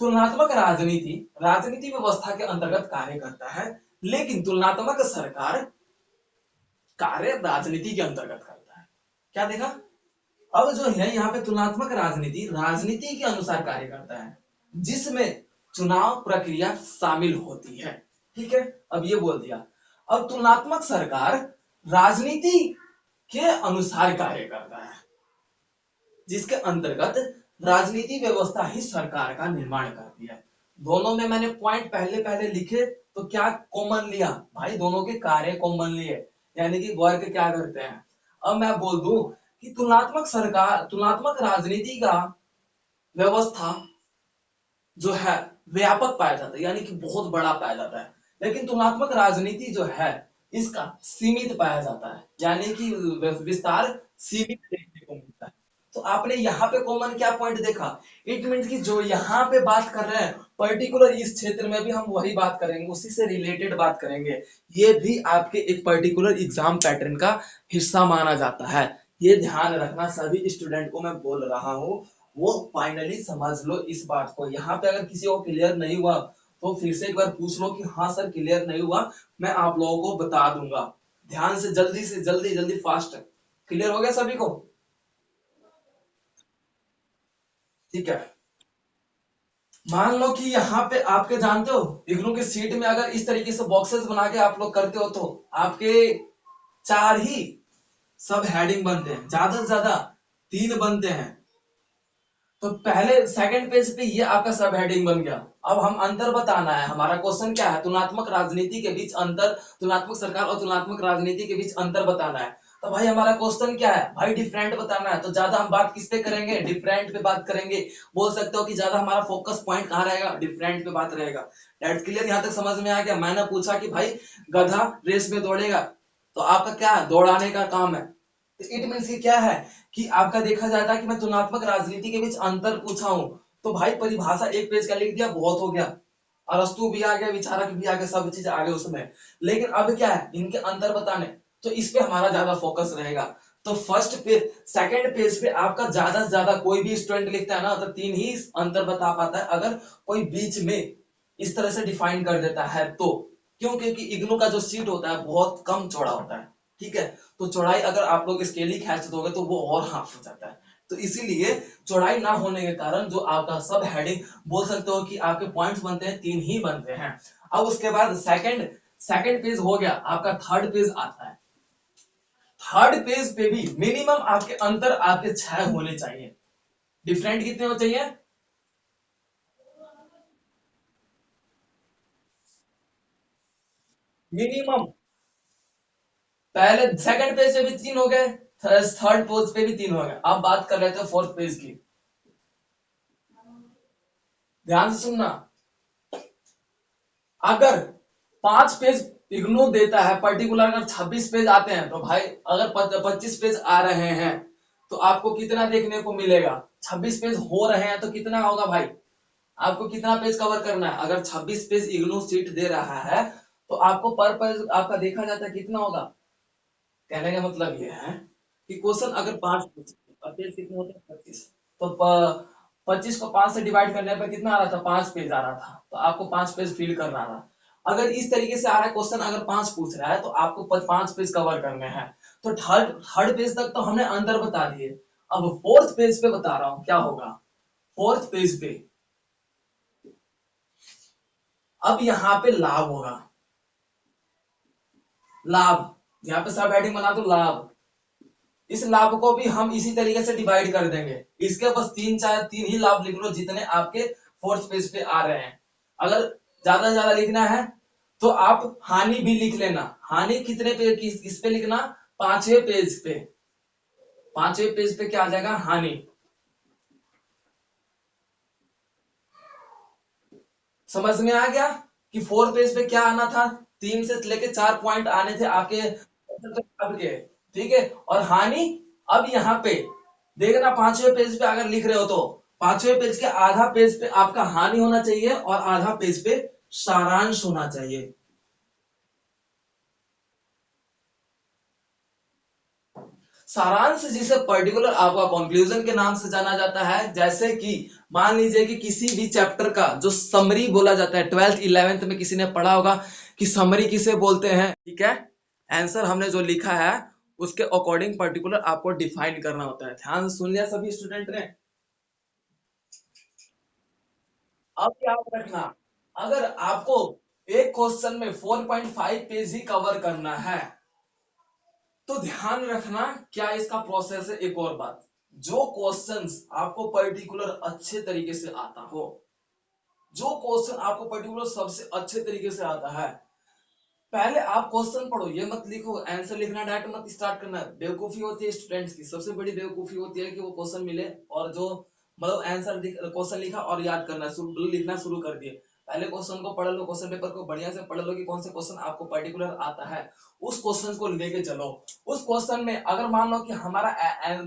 [SPEAKER 1] तुलनात्मक राजनीति राजनीति व्यवस्था के अंतर्गत कार्य करता है, लेकिन तुलनात्मक सरकार कार्य राजनीति के अंतर्गत करता है। क्या देखा? अब जो है यहाँ पे तुलनात्मक राजनीति राजनीति के अनुसार कार्य करता है, जिसमें चुनाव प्रक्रिया शामिल होती है। ठीक है, अब ये बोल दिया। अब तुलनात्मक सरकार राजनीति के अनुसार कार्य करता है, जिसके अंतर्गत राजनीति व्यवस्था ही सरकार का निर्माण करती है। दोनों में मैंने पॉइंट पहले पहले लिखे, तो क्या कॉमन लिया भाई? दोनों के कार्य कॉमन लिए, यानी कि वर्क क्या करते हैं। अब मैं बोल दूं कि तुलनात्मक सरकार, तुलनात्मक राजनीति का व्यवस्था जो है व्यापक पाया जाता है, यानी कि बहुत बड़ा पाया जाता है। लेकिन तुलनात्मक राजनीति जो है इसका सीमित पाया जाता है, यानी कि विस्तार सीमित देखने को मिलता है। तो आपने यहाँ पे कॉमन क्या पॉइंट देखा? इट मीन कि जो यहाँ पे बात कर रहे हैं पर्टिकुलर, इस क्षेत्र में भी हम वही बात करेंगे, उसी से रिलेटेड बात करेंगे। ये भी आपके एक पर्टिकुलर एग्जाम पैटर्न का हिस्सा माना जाता है। ये ध्यान रखना, सभी स्टूडेंट को मैं बोल रहा हूँ, वो फाइनली समझ लो इस बात को। यहाँ पे अगर किसी को क्लियर नहीं हुआ तो फिर से एक बार पूछ लो कि हाँ सर क्लियर नहीं हुआ, मैं आप लोगों को बता दूंगा। ध्यान से जल्दी जल्दी फास्ट। क्लियर हो गया सभी को? ठीक है। मान लो कि यहाँ पे आपके जानते हो इग्नू के सीट में अगर इस तरीके से बॉक्सेस बना के आप लोग करते हो, तो आपके 4 ही सब हेडिंग बनते हैं, ज्यादा से ज्यादा 3 बनते हैं। तो पहले सेकंड पेज पे ये आपका सब हेडिंग बन गया। अब हम अंतर बताना है, हमारा क्वेश्चन क्या है, तुलनात्मक राजनीति के बीच अंतर, तुलनात्मक सरकार और तुलनात्मक राजनीति के बीच अंतर बताना है। तो भाई हमारा क्वेश्चन क्या है भाई? डिफरेंट बताना है। तो ज्यादा हम बात किस पे करेंगे? डिफरेंट पे बात करेंगे। बोल सकते हो कि ज्यादा हमारा फोकस पॉइंट कहाँ रहेगा? डिफरेंट पे बात रहेगा। That clear? यहाँ तक समझ में आ गया? मैंने पूछा कि भाई गधा रेस में दौड़ेगा, तो आपका क्या है? दौड़ाने का काम है। इट मीन्स कि क्या है कि आपका देखा जाता है कि मैं तुलनात्मक राजनीति के बीच अंतर पूछा हूं, तो भाई परिभाषा एक पेज का लिख दिया, बहुत हो गया। अरस्तु भी आ गया, विचारक भी आ गया, सब चीज आ गए उसमें। लेकिन अब क्या है, इनके अंतर बताने, तो इस पे हमारा ज्यादा फोकस रहेगा। तो फर्स्ट पेज, सेकंड पेज पे आपका ज्यादा से ज्यादा कोई भी स्टूडेंट लिखता है ना, तो 3 ही अंतर बता पाता है, अगर कोई बीच में इस तरह से डिफाइन कर देता है तो। क्यों? क्योंकि इग्नू का जो सीट होता है बहुत कम चौड़ा होता है। ठीक है, तो चौड़ाई अगर आप लोग स्केल ही खींच दोगे तो वो और हाफ हो जाता है। तो इसीलिए चौड़ाई ना होने के कारण जो आपका सब हेडिंग बोल सकते हो कि आपके पॉइंट्स बनते हैं 3 ही बनते हैं। अब उसके बाद सेकंड पेज हो गया, आपका थर्ड पेज आता है। थर्ड पेज पे भी मिनिमम आपके अंतर आपके 6 होने चाहिए। डिफरेंट कितने हो चाहिए? मिनिमम। पहले सेकंड पेज पे भी 3 हो गए, थर्ड पेज पे भी 3 हो गए। अब बात कर रहे थे फोर्थ पेज की। ध्यान से सुनना, अगर 5 पेज इग्नोर देता है पर्टिकुलर, अगर 26 पेज आते हैं तो भाई अगर 25 पेज आ रहे हैं तो आपको कितना देखने को मिलेगा? 26 पेज हो रहे हैं तो कितना होगा भाई? आपको कितना पेज कवर करना है? अगर 26 पेज इग्नू सीट दे रहा है तो आपको पर पेज आपका देखा जाता है कितना होगा? कहने का मतलब ये है कि क्वेश्चन अगर 5 पेज कितने होते हैं? 25। तो 25 को 5 से डिवाइड करने पर कितना आ रहा था? 5 पेज आ रहा था। तो आपको 5 पेज फिल करना था। अगर इस तरीके से आ रहा है क्वेश्चन, अगर 5 पूछ रहा है तो आपको 5 पेज कवर करने हैं। तो थर्ड थर्ड पेज तक तो हमने अंतर बता दिए। अब फोर्थ पेज पे बता रहा हूं क्या होगा। फोर्थ पेज पे अब यहाँ पे लाभ होगा। लाभ, यहाँ पे सब हेडिंग बना दो लाभ। इस लाभ को भी हम इसी तरीके से डिवाइड कर देंगे। इसके बस 3 ही लाभ लिख लो जितने आपके फोर्थ पेज पे आ रहे हैं। अगर ज्यादा से ज्यादा लिखना है तो आप हानि भी लिख लेना। हानि कितने पे, किस पे लिखना? 5वें पेज पे। 5वें पेज पे क्या आ जाएगा? हानि। समझ में आ गया कि फोर्थ पेज पे क्या आना था? 3 से लेके 4 पॉइंट आने थे आपके आपके। ठीक है, और हानि अब यहाँ पे देखना, 5वें पेज पे अगर लिख रहे हो तो 5वें पेज के आधा पेज पे आपका हानि होना चाहिए और आधा पेज पे सारांश होना चाहिए। सारांश जिसे पर्टिकुलर आपका कंक्लूजन के नाम से जाना जाता है। जैसे कि मान लीजिए कि किसी भी चैप्टर का जो समरी बोला जाता है, 12th 11th में किसी ने पढ़ा होगा कि समरी किसे बोलते हैं। ठीक है, आंसर हमने जो लिखा है उसके अकॉर्डिंग पर्टिकुलर आपको डिफाइन करना होता है। ध्यान सुन लिया सभी स्टूडेंट ने? अब याद रखना, अगर आपको एक क्वेश्चन में 4.5 पेज ही कवर करना है तो ध्यान रखना क्या इसका प्रोसेस है। एक और बात, जो क्वेश्चंस आपको पर्टिकुलर अच्छे तरीके से आता हो, जो क्वेश्चन आपको पर्टिकुलर सबसे अच्छे तरीके से आता है, पहले आप क्वेश्चन पढ़ो। ये मत लिखो आंसर लिखना डायरेक्ट मत स्टार्ट करना। बेवकूफी होती है स्टूडेंट्स की, सबसे बड़ी बेवकूफी होती है कि वो क्वेश्चन मिले और जो मतलब आंसर क्वेश्चन लिखा और याद करना शुरू, लिखना शुरू कर दिए। पहले क्वेश्चन को पढ़ लो, क्वेश्चन पेपर को बढ़िया से पढ़ लो कि कौन से क्वेश्चन आपको पर्टिकुलर आता है, उस क्वेश्चन को लेके चलो। उस क्वेश्चन में अगर मान लो कि हमारा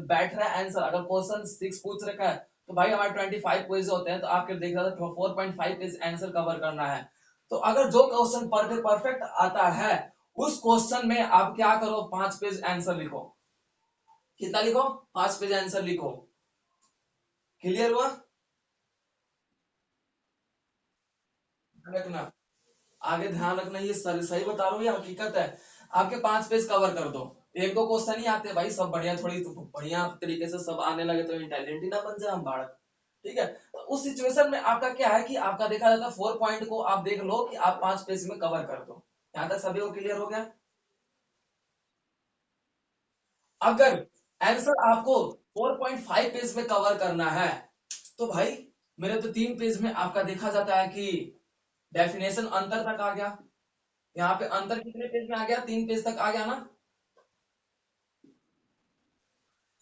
[SPEAKER 1] बैठ रहा है आंसर, अगर क्वेश्चन 6 पूछ रखा है तो भाई हमारे 25 पेज होते हैं तो आपके देख रहा था 4.5 पेज आंसर कवर करना है। तो अगर जो क्वेश्चन परफेक्ट आता है उस क्वेश्चन में आप क्या करो? 5 पेज आंसर लिखो। कितना लिखो? 5 पेज आंसर लिखो। क्लियर हुआ? ध्यान रखना, आगे ध्यान रखना, ये सही बता रहा हूँ ये हकीकत है। आपके 5 पेज कवर कर दो। एक दो क्वेश्चन ही आते हैं भाई, सब बढ़िया थोड़ी तो बढ़िया तरीके से सब आने लगे तो इंटेलिजेंट ही ना बन जाए हम बालक। ठीक है, तो उस सिचुएशन में आपका क्या है कि आपका देखा जाता है 4 पॉइंट को आप देख लो कि आप 5 पेज में कवर कर दो। यहां तक सभी को क्लियर हो गया? अगर आंसर आपको 4.5 पेज में कवर करना है तो भाई मेरे तो 3 पेज में आपका देखा जाता है कि डेफिनेशन अंतर तक आ गया। यहाँ पे अंतर कितने पेज में आ गया? 3 पेज तक आ गया ना?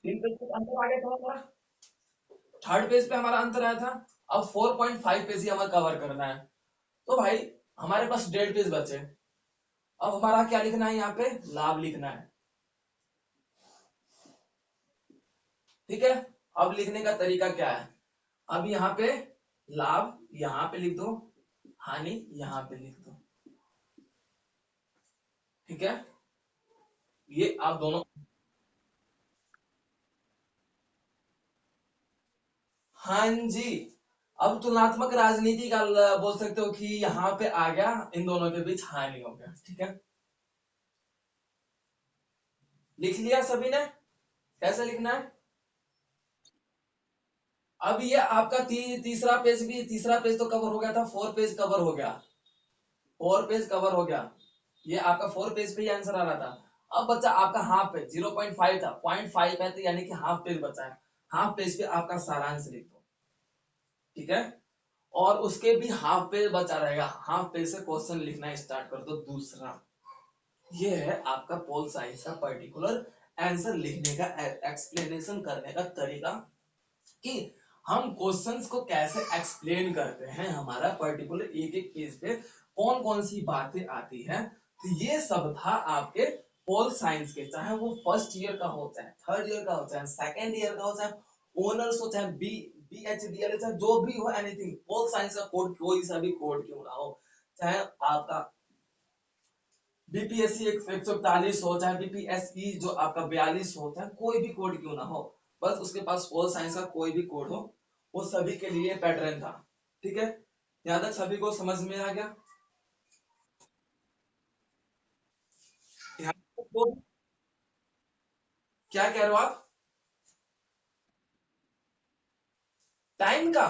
[SPEAKER 1] 3 पेज तक अंतर आ गया था हमारा। थर्ड पेज पे हमारा अंतर आया था। अब 4.5 पेज ही हमें कवर करना है। तो भाई हमारे पास 1.5 पेज बचे। अब हमारा क्या लिखना है? यहाँ पे लाभ लिखना है। ठीक है, अब लिखने का तरीका क्या है? अब यहाँ पे लाभ यहाँ पे लिख दो, हानि यहाँ पे लिख दो। ठीक है, ये आप दोनों। हाँ जी, अब तुलनात्मक राजनीति का बोल सकते हो कि यहाँ पे आ गया, इन दोनों के बीच हानि हो गया। ठीक है, लिख लिया सभी ने? कैसे लिखना है? अब ये आपका तीसरा पेज भी, तीसरा पेज तो कवर हो गया था, 4 पेज कवर हो गया, 4 पेज कवर हो गया। ये आपका 4 पेज पे ही आंसर आ रहा था। अब बच्चा आपका हाफ पेज, 0.5 था, 0.5 है, तो यानी कि हाफ पेज बचा है। हाफ पेज पे आपका सारांश लिख दो, ठीक है। और उसके भी हाफ पेज बचा रहेगा, हाफ पेज से क्वेश्चन लिखना स्टार्ट कर दो दूसरा। ये है आपका पोल साइंस का पर्टिकुलर आंसर लिखने का, एक्सप्लेनेशन करने का तरीका, कि हम क्वेश्चंस को कैसे एक्सप्लेन करते हैं, हमारा पर्टिकुलर एक एक पेज पे कौन कौन सी बातें आती हैं। तो ये सब था आपके पोल साइंस के, चाहे वो फर्स्ट ईयर का हो, चाहे थर्ड ईयर का हो, चाहे सेकेंड ईयर का हो, चाहे ऑनर्स हो, चाहे बी एच डी एल, चाहे जो भी हो, एनीथिंग पोल साइंस का कोड कोई सा भी कोड क्यों ना हो, चाहे आपका बीपीएससी 141 हो, चाहे बीपीएसई जो आपका 42 हो, चाहे कोई भी कोड क्यों ना हो, बस उसके पास पोल साइंस का कोई भी कोड हो, वो सभी के लिए पैटर्न था। ठीक है, यहाँ तक सभी को समझ में आ गया? यहाँ तक तो, क्या कह रहे हो आप? टाइम का,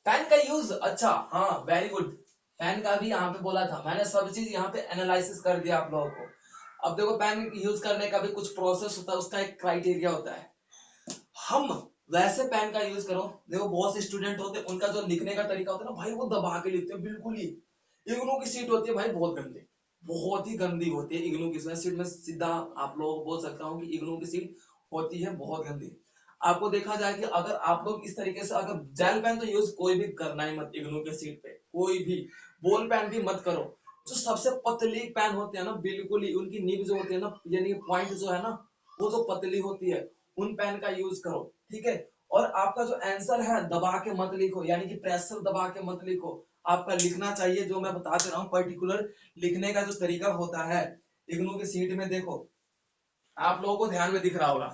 [SPEAKER 1] पेन का यूज, अच्छा हाँ, वेरी गुड। पेन का भी यहाँ पे बोला था मैंने, सब चीज यहाँ पे एनालिसिस कर दिया आप लोगों को। अब देखो, पेन यूज करने का भी कुछ प्रोसेस होता है, उसका एक क्राइटेरिया होता है। हम वैसे पेन का यूज करो, देखो बहुत से स्टूडेंट होते हैं, उनका जो लिखने का तरीका होता है ना भाई, वो दबा के लिखते हैं बिल्कुल ही। इग्नू की सीट होती है भाई बहुत गंदी, बहुत ही गंदी होती है इग्नू की सीट में, सीधा आप लोगों को बोल सकता हूँ कि इग्नू की सीट होती है बहुत गंदी। आपको देखा जाए कि अगर आप लोग इस तरीके से, अगर जेल पेन तो यूज कोई भी करना ही मत इग्नू के सीट पे, कोई भी बॉल पेन भी मत करो। जो सबसे पतली पेन होते हैं ना, बिल्कुल ही उनकी नीब जो होती है ना, यानी पॉइंट जो है ना, वो जो पतली होती है, उन पेन का यूज करो, ठीक है। और आपका जो आंसर है दबा के मत लिखो, यानी कि प्रेशर दबा के मत लिखो। आपका लिखना चाहिए, जो मैं बता दे रहा हूँ पर्टिकुलर लिखने का जो तरीका होता है इग्नू की सीट में, देखो आप लोगों को ध्यान में दिख रहा होगा,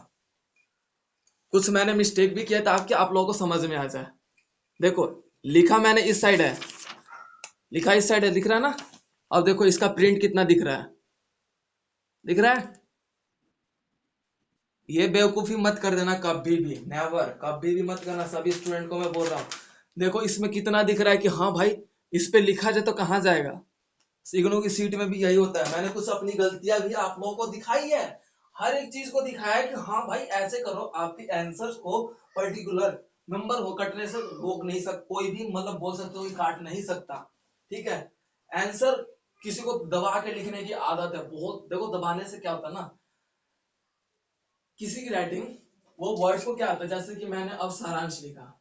[SPEAKER 1] कुछ मैंने मिस्टेक भी किया था आपके, आप लोगों को समझ में आ जाए। देखो, लिखा मैंने इस साइड है, लिखा इस साइड है, दिख रहा है ना? अब देखो इसका प्रिंट कितना दिख रहा है, दिख रहा है? ये बेवकूफी मत कर देना कभी भी, नेवर, कभी भी मत करना, सभी स्टूडेंट को मैं बोल रहा हूँ। देखो इसमें कितना दिख रहा है कि हाँ भाई, इस पे लिखा जाए तो कहाँ जाएगा। सिग्नो की सीट में भी यही होता है, मैंने कुछ अपनी गलतियां भी आप लोगों को दिखाई है, हर एक चीज को दिखाया है कि हाँ भाई ऐसे करो, आपके आंसर्स को पर्टिकुलर नंबर हो कटने से रोक नहीं सकता कोई भी, मतलब बोल सकते हो कि काट नहीं सकता, ठीक है। आंसर किसी को दबा के लिखने की आदत है बहुत, देखो दबाने से क्या होता है ना, किसी की राइटिंग, वो वर्ड्स को क्या होता है, जैसे कि मैंने अब सारांश लिखा,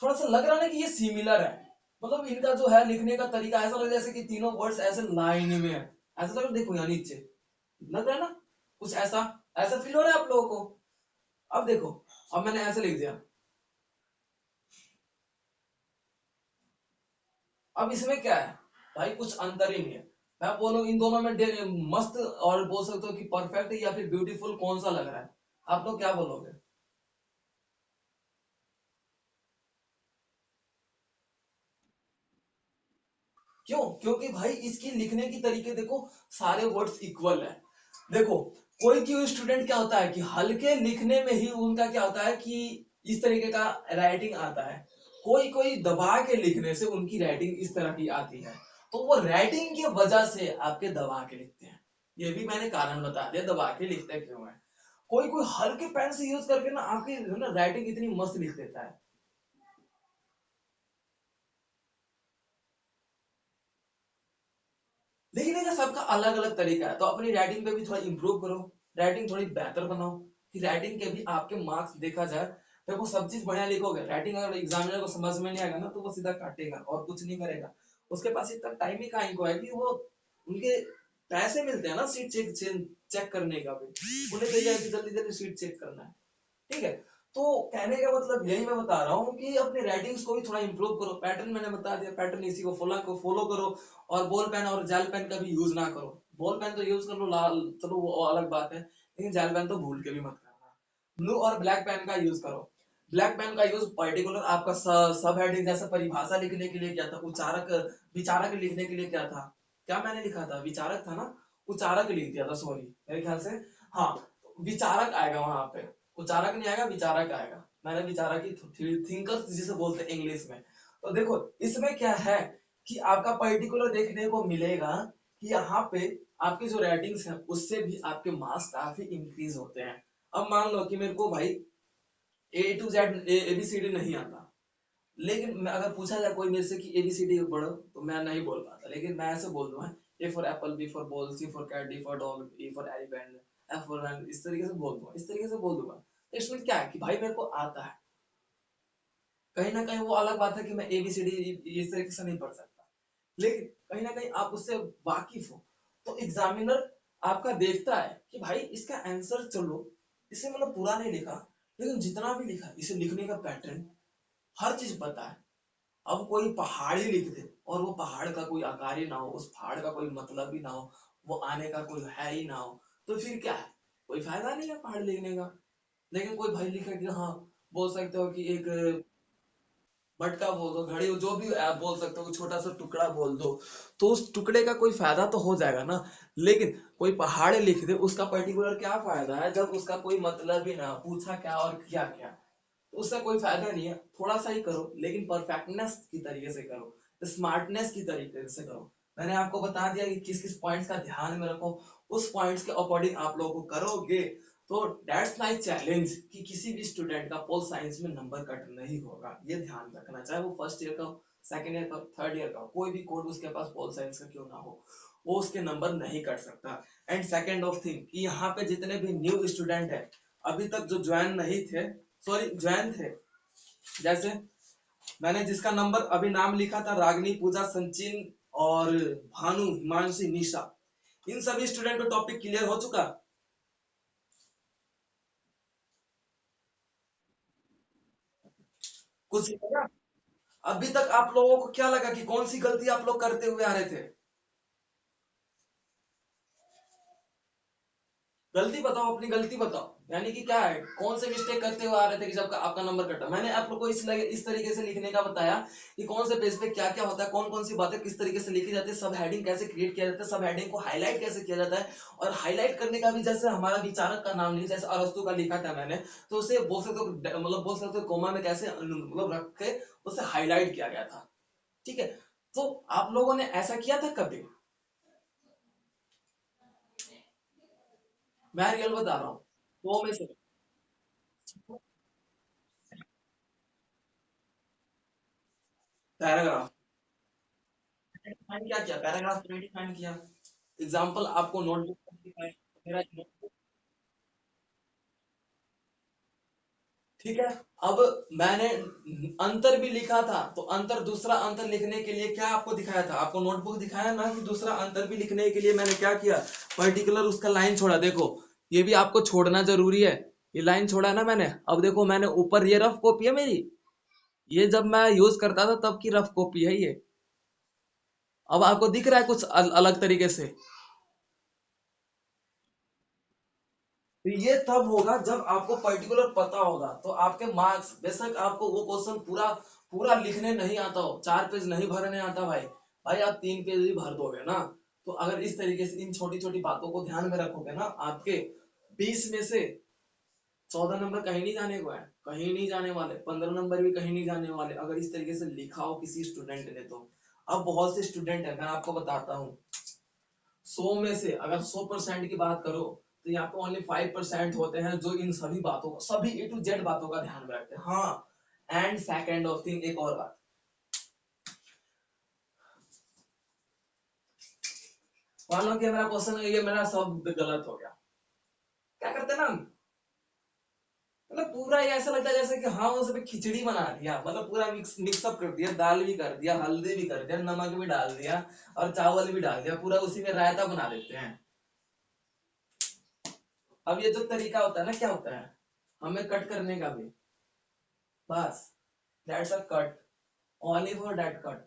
[SPEAKER 1] थोड़ा सा लग रहा है ना कि ये सिमिलर है, मतलब इनका जो है लिखने का तरीका ऐसा लग जैसे कि तीनों वर्ड्स ऐसे लाइन में है, ऐसा लग रहा है, देखो यहाँ नीचे लग रहा है ना, कुछ ऐसा, ऐसा फील हो रहा है आप लोगों को? अब देखो, अब मैंने ऐसे लिख दिया, अब इसमें क्या है भाई, कुछ अंतर ही नहीं है। मैं बोलूं इन दोनों में मस्त, और बोल सकते हो कि परफेक्ट या फिर ब्यूटीफुल कौन सा लग रहा है, आप लोग क्या बोलोगे? क्यों? क्योंकि भाई इसकी लिखने की तरीके देखो, सारे वर्ड्स इक्वल है। देखो, कोई कोई स्टूडेंट क्या होता है कि हल्के लिखने में ही उनका क्या होता है कि इस तरीके का राइटिंग आता है, कोई कोई दबा के लिखने से उनकी राइटिंग इस तरह की आती है, तो वो राइटिंग की वजह से आपके दबा के लिखते हैं। ये भी मैंने कारण बता दिया दबा के लिखते क्यों है। कोई कोई हल्के पेन से यूज करके ना आपकी ना राइटिंग इतनी मस्त लिख देता है। लिखने का सबका अलग अलग तरीका है, तो अपनी राइटिंग पे भी थोड़ा इंप्रूव करो, राइटिंग थोड़ी बेहतर बनाओ, कि राइटिंग के भी आपके मार्क्स देखा जाए। देखो सब चीज बढ़िया लिखोगे, राइटिंग अगर एग्जामिनर को समझ में नहीं आएगा ना, तो वो सीधा काटेगा और कुछ नहीं करेगा। उसके पास इतना टाइम ही कहाँ को है कि वो, उनके पैसे मिलते हैं ना सीट चेक चेक करने का भी, उन्हें चाहिए कि जल्दी जल्दी सीट चेक करना है, ठीक है। तो कहने का मतलब यही मैं बता रहा हूँ कि अपनी राइटिंग्स को भी थोड़ा इंप्रूव करो, पैटर्न मैंने बता दिया, पैटर्न इसी को फॉलो करो। और बॉल पेन और जेल पेन का भी यूज ना करो, बॉल पेन तो यूज कर लो लाल, चलो वो अलग बात है, लेकिन जेल पेन तो भूल के भी मत करना। ब्लू और ब्लैक पेन का यूज करो। ब्लैक पेन का यूज पर्टिकुलर आपका सब हेडिंग जैसे परिभाषा लिखने के लिए क्या था, उच्चारक विचारक लिखने के लिए क्या था, क्या मैंने लिखा था, विचारक था ना, उच्चारक लिख दिया था, सॉरी मेरे ख्याल से। हाँ, विचारक आएगा वहां पे, उच्चारक नहीं आएगा, विचारक आएगा। मैंने विचारक ही थिंकर्स जिसे बोलते हैं इंग्लिश में। तो देखो इसमें क्या है कि आपका पर्टिकुलर देखने को मिलेगा कि यहाँ पे आपकी जो रेटिंग्स है उससे भी आपके मार्क्स काफी इंक्रीज होते हैं। अब मान लो कि मेरे को भाई A to Z ABCD नहीं आता, लेकिन मैं अगर पूछा जाए कोई मेरे से कि ABCD पढ़ो तो मैं नहीं बोल पाता, लेकिन मैं ऐसे बोल दूंगा A for apple, B for ball, C for cat, D for dog, E for elephant, F for run, इस तरीके से बोल दूंगा, इस तरीके से बोल दूंगा। तो इसमें क्या है कि भाई मेरे को आता है, कहीं ना कहीं वो अलग बात है कि मैं ABCD इस तरीके से नहीं पढ़ सकता, लेकिन कहीं ना कहीं आप उससे वाकिफ हो, तो एग्जामिनर आपका देखता है कि भाई इसका आंसर, चलो इसे मतलब पूरा नहीं लिखा, लेकिन जितना भी लिखा इसे लिखने का पैटर्न, हर चीज पता है। अब कोई पहाड़ ही लिख दे और वो पहाड़ का कोई आकार ही ना हो, उस पहाड़ का कोई मतलब ही ना हो, वो आने का कोई है ही ना हो, तो फिर क्या है, कोई फायदा नहीं है पहाड़ लिखने का। लेकिन कोई भाई लिखे कि हाँ, बोल सकते हो कि एक मटका बोल दो, घड़ी, जो भी आप बोल सकते हो, छोटा सा टुकड़ा बोल दो, तो उस टुकड़े का कोई फायदा तो हो जाएगा ना। लेकिन कोई पहाड़ लिख दे, उसका पर्टिकुलर क्या फायदा है जब उसका कोई मतलब ही ना, पूछा क्या और किया क्या, तो उसका कोई फायदा नहीं है। थोड़ा सा ही करो, लेकिन परफेक्टनेस की तरीके से करो, स्मार्टनेस की तरीके से करो। मैंने आपको बता दिया कि किस किस पॉइंट्स का ध्यान में रखो, उस पॉइंट्स के अकॉर्डिंग आप लोगों को करोगे तो दैट्स माय चैलेंज कि किसी भी स्टूडेंट का पोल साइंस में नंबर कट नहीं होगा, ये ध्यान रखना, चाहे वो फर्स्ट ईयर का हो, सेकेंड ईयर का, थर्ड ईयर का, कोई भी कोड उसके पास पोल साइंस का क्यों ना हो, वो उसके नंबर नहीं कट सकता। एंड सेकेंड ऑफ थिंग कि यहाँ पे जितने भी न्यू स्टूडेंट है, अभी तक जो ज्वाइन नहीं थे, सॉरी ज्वाइन थे, जैसे मैंने जिसका नंबर अभी नाम लिखा था, रागनी, पूजा, संचिन और भानु, हिमांशी, निशा, इन सभी स्टूडेंट को टॉपिक क्लियर हो चुका, कुछ लगा? अभी तक आप लोगों को क्या लगा कि कौन सी गलती आप लोग करते हुए आ रहे थे? गलती बताओ, अपनी गलती बताओ, यानी कि क्या है, कौन से मिस्टेक करते हुए आ रहे थे कि जब आपका नंबर कटा। मैंने आप लोग को इस तरीके से लिखने का बताया कि कौन से पेज पे क्या क्या होता है, कौन कौन सी बातें किस तरीके से लिखी जाती है, सब हेडिंग कैसे क्रिएट किया जाता है, सब हेडिंग को हाईलाइट कैसे किया जाता है। और हाईलाइट करने का भी, जैसे हमारा विचारक का नाम नहीं, जैसे अरस्तु का लिखा था मैंने, तो उसे बोल सकते हो, मतलब बोल सकते हो कोमा में कैसे मतलब रख के उसे हाईलाइट किया गया था। ठीक है, तो आप लोगों ने ऐसा किया था कभी? मैं रियल बता रहा हूँ, दो में से पैराग्राफ डिफाइन क्या किया, पैराग्राफ में डिफाइन किया, एग्जांपल आपको नोटबुक में दिखाया, मेरा notebook, ठीक है। अब मैंने अंतर भी लिखा था, तो अंतर, दूसरा अंतर लिखने के लिए क्या आपको दिखाया था, आपको नोटबुक दिखाया ना, कि दूसरा अंतर भी लिखने के लिए मैंने क्या किया, पर्टिकुलर उसका लाइन छोड़ा। देखो ये भी आपको छोड़ना जरूरी है, ये लाइन छोड़ा है ना मैंने। अब देखो मैंने ऊपर, ये रफ कॉपी है मेरी, ये जब मैं यूज करता था तब की रफ कॉपी है ये। अब आपको दिख रहा है कुछ अलग तरीके से, तो ये तब होगा जब आपको पर्टिकुलर पता होगा, तो आपके मार्क्स, बेशक आपको वो क्वेश्चन पूरा पूरा लिखने नहीं आता हो, 4 पेज नहीं भरने आता भाई, भाई आप 3 पेज ही भर दोगे ना। तो अगर इस तरीके से इन छोटी छोटी बातों को ध्यान में रखोगे ना, आपके 20 में से 14 नंबर कहीं नहीं जाने को है, कहीं नहीं जाने वाले, 15 नंबर भी कहीं नहीं जाने वाले, अगर इस तरीके से लिखा हो किसी स्टूडेंट ने तो। अब बहुत से स्टूडेंट है, मैं आपको बताता हूँ, 100 में से अगर 100% की बात करो, तो यहाँ पे ओनली 5% होते हैं जो इन सभी बातों को, सभी A to Z बातों का ध्यान में रखते हैं। हाँ, एंड सेकेंड ऑफ थिंग, एक और बात, मान लो कि मेरा क्वेश्चन, ये मेरा सब गलत हो गया, क्या करते हैं ना हम, मतलब पूरा ये ऐसा लगता है जैसे कि हाँ, वो सब खिचड़ी बना दिया, मतलब पूरा मिक्सअप कर दिया, दाल भी कर दिया, हल्दी भी कर दिया, नमक भी डाल दिया और चावल भी डाल दिया, पूरा उसी में रायता बना देते हैं। अब ये जो तरीका होता है ना, क्या होता है, हमें कट करने का भी, बस, that's a cut, only for that cut.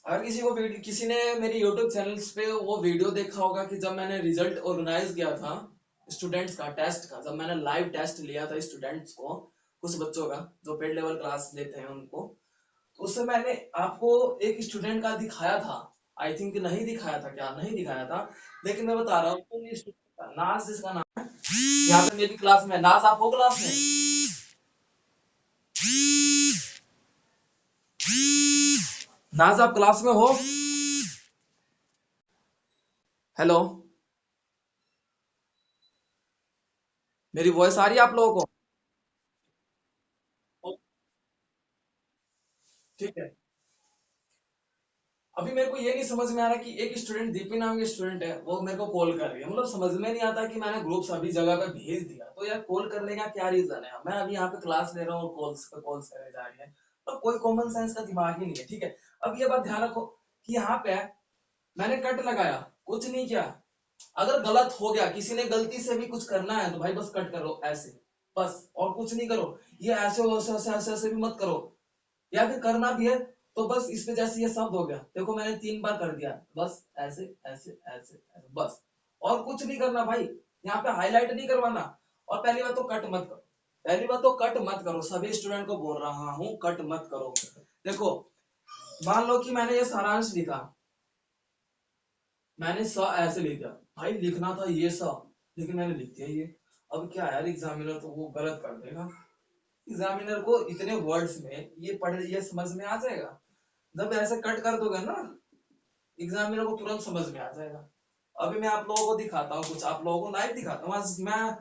[SPEAKER 1] अगर किसी को किसी ने मेरी यूट्यूब चैनल्स पे वो वीडियो देखा होगा कि जब मैंने रिजल्ट ऑर्गेनाइज किया था, स्टूडेंट्स का टेस्ट का, जब मैंने लाइव टेस्ट लिया था स्टूडेंट्स को, कुछ बच्चों का जो पेड लेवल क्लास लेते हैं उनको, तो उससे मैंने आपको एक स्टूडेंट का दिखाया था। आई थिंक नहीं दिखाया था, क्या नहीं दिखाया था, लेकिन मैं बता रहा हूँ ये स्टूडेंट का नाज, जिसका नाम है, यहाँ पे मेरी क्लास में नाज, आप हो क्लास में? नाज आप क्लास में हो? हेलो, मेरी वॉइस आ रही है आप लोगों को? ठीक है। अभी मेरे को ये नहीं समझ में आ रहा कि एक स्टूडेंट, दीपी नाम की स्टूडेंट है, वो मेरे को कॉल कर रही है, मतलब समझ में नहीं आता कि मैंने ग्रुप सभी जगह पे भेज दिया, तो यार कॉल करने का क्या रीजन है? मैं अभी यहाँ पे क्लास ले रहा हूँ, कॉल्स पे कॉल्स करे जा रही है, तो कोई कॉमन सेंस का दिमाग ही नहीं है। ठीक है, अब ये बात ध्यान रखो कि यहाँ पे मैंने कट लगाया, कुछ नहीं किया। अगर गलत हो गया, किसी ने गलती से भी कुछ करना है, तो भाई बस कट करो ऐसे, बस, और कुछ नहीं करो। ये ऐसे वैसे ऐसे ऐसे ऐसे भी मत करो, या फिर करना भी है तो बस इस पे जैसे ये शब्द हो गया, देखो मैंने 3 बार कर दिया, बस ऐसे ऐसे ऐसे ऐसे, बस, और कुछ नहीं करना भाई। यहाँ पे हाईलाइट नहीं करवाना। और पहली बात तो कट मत करो, पहली बात तो कट मत करो, सभी स्टूडेंट को बोल रहा हूँ कट मत करो। देखो, मान लो कि मैंने ये सारांश लिखा, मैंने स ऐसे लिख दिया, भाई लिखना था ये स, लेकिन मैंने लिख दिया ये। अब क्या यार, एग्जामिनर तो वो गलत कर देगा। एग्जामिनर को इतने वर्ड्स में ये पढ़, ये समझ में आ जाएगा। जब ऐसे कट कर दोगे ना, एग्जामिनर को तुरंत समझ में आ जाएगा। अभी मैं आप लोगों को दिखाता हूँ, कुछ आप लोगों को लाइव दिखाता हूँ। आज मैं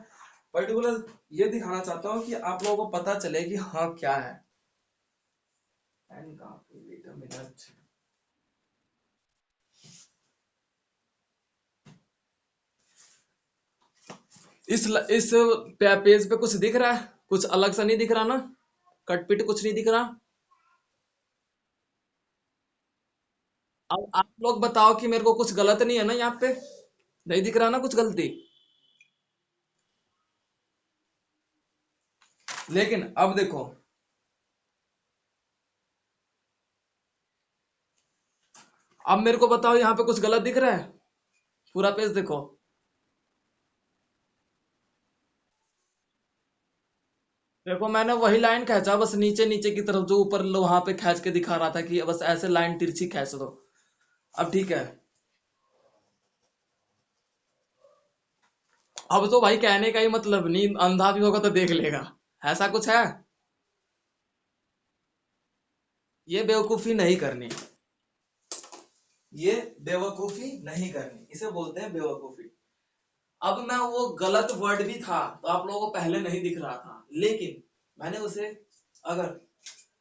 [SPEAKER 1] पर्टिकुलर ये दिखाना चाहता हूँ कि आप लोगों को पता चले कि हाँ क्या है। Wait a minute. इस पेज पे कुछ दिख रहा है? कुछ अलग सा नहीं दिख रहा ना? कटपिट कुछ नहीं दिख रहा? अब आप लोग बताओ कि मेरे को कुछ गलत नहीं है ना यहाँ पे? नहीं दिख रहा ना कुछ गलती? लेकिन अब देखो, अब मेरे को बताओ यहाँ पे कुछ गलत दिख रहा है? पूरा पेज देखो। देखो मैंने वही लाइन खींचा, बस नीचे नीचे की तरफ, जो ऊपर वहां पे खींच के दिखा रहा था कि बस ऐसे लाइन तिरछी खींच दो। अब ठीक है। अब तो भाई कहने का ही मतलब नहीं, अंधा भी होगा तो देख लेगा, ऐसा कुछ है। ये बेवकूफी नहीं करनी, ये बेवकूफी नहीं करनी, इसे बोलते हैं बेवकूफी। अब मैं वो गलत वर्ड भी था तो आप लोगों को पहले नहीं दिख रहा था, लेकिन मैंने उसे अगर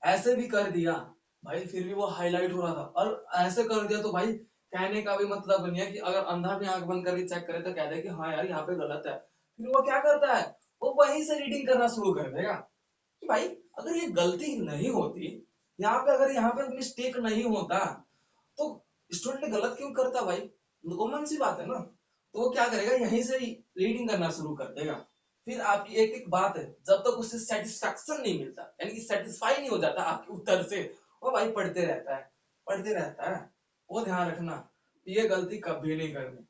[SPEAKER 1] ऐसे भी कर दिया, भाई फिर भी वो हाईलाइट हो रहा था, और ऐसे कर दिया तो भाई कहने का भी मतलब नहीं है कि अगर अंधा भी आंख बंद करके चेक करे तो कह दे कि हाँ यार यहाँ पे गलत है। फिर वो क्या करता है, वो वहीं से रीडिंग करना शुरू कर देगा कि भाई अगर ये गलती नहीं होती, यहाँ पे अगर यहाँ पे मिस्टेक नहीं होता, तो स्टूडेंट गलत क्यों करता भाई? कॉमन सी बात है ना। तो वो क्या करेगा, यहीं से रीडिंग करना शुरू कर देगा। फिर आपकी एक एक बात है, जब तक उससे सेटिस्फेक्शन नहीं मिलता, यानी कि सेटिस्फाई नहीं हो जाता आपके उत्तर से, वो भाई पढ़ते रहता है, पढ़ते रहता है। वो ध्यान रखना, ये गलती कभी नहीं करनी।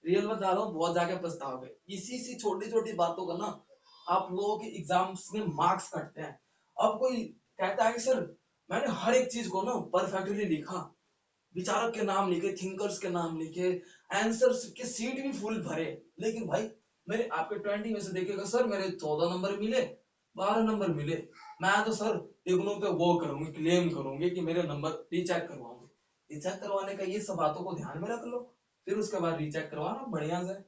[SPEAKER 1] रियल बता रहा हूँ, बहुत जाके पछताओगे। इसी सी छोटी छोटी बातों का ना आप लोगों के एग्जाम्स में मार्क्स कटते हैं। अब कोई कहता है कि सर मैंने हर एक चीज को ना परफेक्टली लिखा, विचारक के नाम लिखे, थिंकर्स के नाम लिखे, आंसर्स के सीट भी फुल भरे, लेकिन भाई मेरे आपके 20 में से देखिएगा सर मेरे 14 नंबर मिले, 12 नंबर मिले। मैं तो सर इग्नू पे वो करूंगी, क्लेम करूंगी कि मेरे नंबर रीचेक करवाऊंगी। रीचेक करवाने का ये सब बातों को ध्यान में रख लो, फिर उसके बाद रीचेक करवाना बढ़िया से।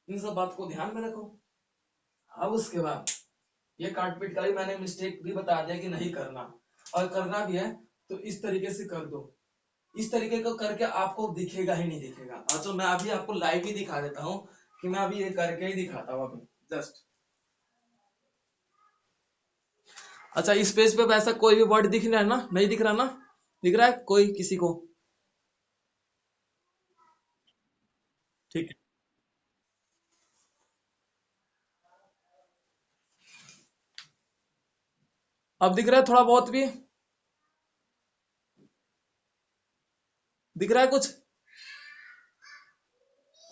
[SPEAKER 1] इन सब बात को ध्यान में रखो। अब उसके बाद ये काट पीट का भी मैंने मिस्टेक भी बता दिया कि नहीं करना, और करना भी है तो इस तरीके से कर दो। इस तरीके को करके आपको दिखेगा ही नहीं दिखेगा। तो मैं अभी आपको लाइव ही दिखा देता हूँ कि मैं अभी ये करके ही दिखाता हूँ अभी जस्ट। अच्छा, इस पेज पे वैसा कोई भी वर्ड दिख रहा है ना? नहीं दिख रहा ना? दिख रहा है कोई किसी को? ठीक है, अब दिख रहा है थोड़ा बहुत भी? दिख रहा है कुछ?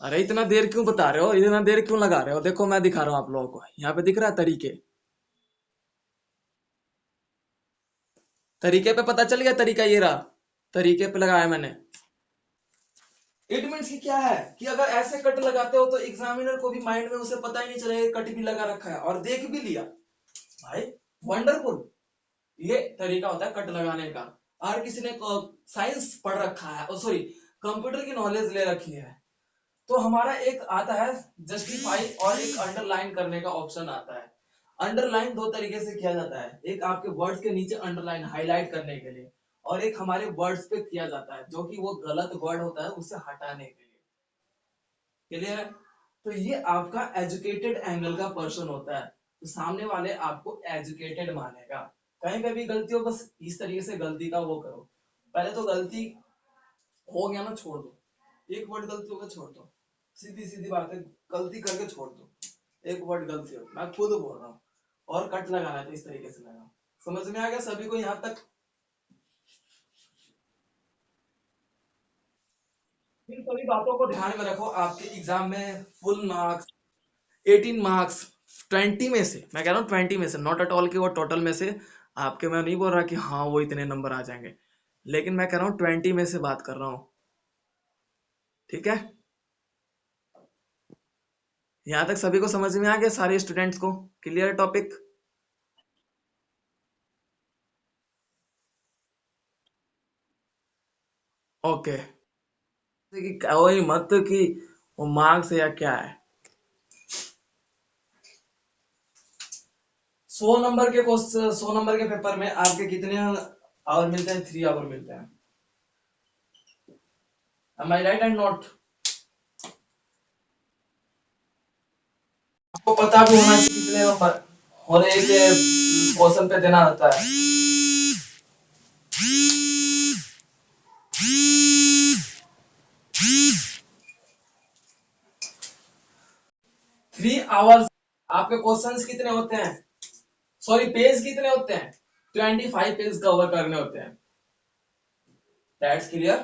[SPEAKER 1] अरे इतना देर क्यों बता रहे हो, इतना देर क्यों लगा रहे हो? देखो मैं दिखा रहा हूँ आप लोगों को, यहाँ पे दिख रहा है तरीके। तरीके पे पता चल गया, तरीका ये रहा, तरीके पे लगाया मैंने। इट मीन्स कि क्या है कि अगर ऐसे कट लगाते हो तो एग्जामिनर को भी माइंड में उसे पता ही नहीं चलेगा कट भी लगा रखा है और देख भी लिया। भाई वंडरफुल। ये तरीका होता है कट लगाने का। और किसी ने साइंस पढ़ रखा है, सॉरी कंप्यूटर की नॉलेज ले रखी है, तो हमारा एक आता है जस्टिफाई और एक अंडरलाइन करने का ऑप्शन आता है। अंडरलाइन दो तरीके से किया जाता है, एक आपके वर्ड्स के नीचे अंडरलाइन हाईलाइट करने के लिए, और एक हमारे वर्ड्स पे किया जाता है जो कि वो गलत वर्ड होता है उसे हटाने के लिए। क्लियर है? तो ये आपका एजुकेटेड एंगल का पर्सन होता है, तो सामने वाले आपको एजुकेटेड मानेगा। कहीं पे भी गलती हो बस इस तरीके से गलती का वो करो। पहले तो गलती हो गया ना, छोड़ दो। एक वर्ड गलती होगा छोड़ दो, सीधी सीधी बात है, गलती करके छोड़ दो। एक वर्ड गलती हो, मैं खुद बोल रहा हूँ। और कट लगाना है तो इस तरीके से लगाओ। समझ में आ गया सभी को यहाँ तक? इन सभी बातों को ध्यान में रखो, आपके एग्जाम में फुल मार्क्स, 18 मार्क्स, 20 में से, मैं कह रहा हूँ 20 में से, नॉट एट ऑल की वो टोटल में से। आपके मैं नहीं बोल रहा कि हाँ वो इतने नंबर आ जाएंगे, लेकिन मैं कह रहा हूँ 20 में से बात कर रहा हूँ। ठीक है, यहाँ तक सभी को समझ में आ गया, सारे स्टूडेंट्स को क्लियर टॉपिक? ओके। कि वही मत कि वो मार्क्स या क्या है। 100 नंबर के क्वेश्चन, 100 नंबर के पेपर में आपके कितने आवर मिलते हैं? 3 आवर मिलते हैं। Am I right and not? आपको पता भी होना चाहिए कितने नंबर और एक क्वेश्चन पे देना होता है। 3 आवर्स। आपके क्वेश्चंस कितने होते हैं, सॉरी पेज कितने होते हैं? 25 पेज कवर करने होते हैं। That's clear.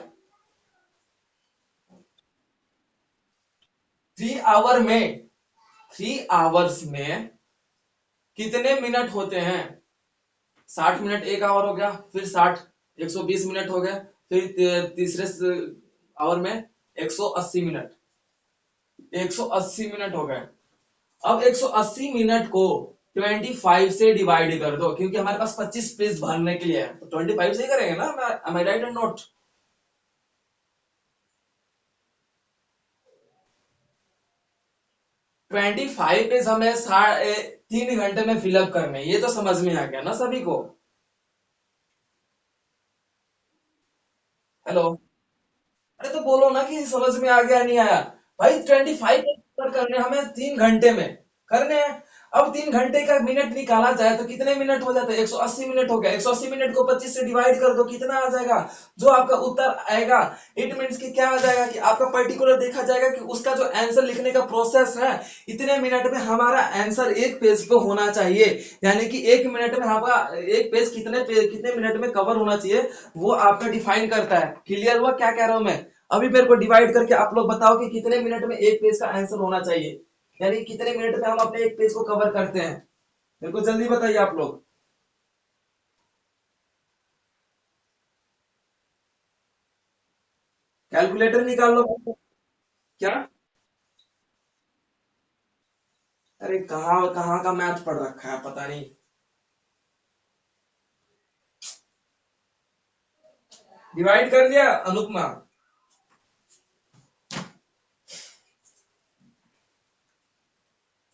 [SPEAKER 1] 3 आवर्स में कितने मिनट होते हैं? 60 मिनट 1 आवर हो गया, फिर 60, 120 मिनट हो गए, फिर तीसरे आवर में 180 मिनट, 180 मिनट हो गए। अब 180 मिनट को 25 से डिवाइड कर दो, क्योंकि हमारे पास 25 पेज भरने के लिए है, तो 25 से ही करेंगे ना, am I right and not? 25 page हमें 3 घंटे में फिलअप करने, ये तो समझ में आ गया ना सभी को? हेलो? अरे तो बोलो ना कि समझ में आ गया नहीं आया। भाई 25 करने हमें 3 घंटे में करने हैं। अब 3 घंटे का मिनट निकाला जाए तो कितने मिनट हो जाते हैं? 180 मिनट हो गया। 180 मिनट को 25 से डिवाइड कर दो, कितना आ जाएगा? जो आपका उत्तर आएगा, इट मीन्स कि क्या आ जाएगा कि आपका पर्टिकुलर देखा जाएगा कि उसका जो आंसर लिखने का प्रोसेस है, इतने मिनट में हमारा आंसर एक पेज पे होना चाहिए। यानी कि 1 मिनट में हमारा एक पेज कितने मिनट में कवर होना चाहिए, वो आपका डिफाइन करता है। क्लियर हुआ क्या कह रहा हूं मैं? अभी मेरे को डिवाइड करके आप लोग बताओ कि कितने मिनट में एक पेज का आंसर होना चाहिए, यानी कितने मिनट में हम अपने एक पेज को कवर करते हैं। मेरे को जल्दी बताइए आप लोग। कैलकुलेटर निकाल लो। क्या? अरे कहाँ कहाँ का मैथ पढ़ रखा है पता नहीं। डिवाइड कर लिया अनुपमा?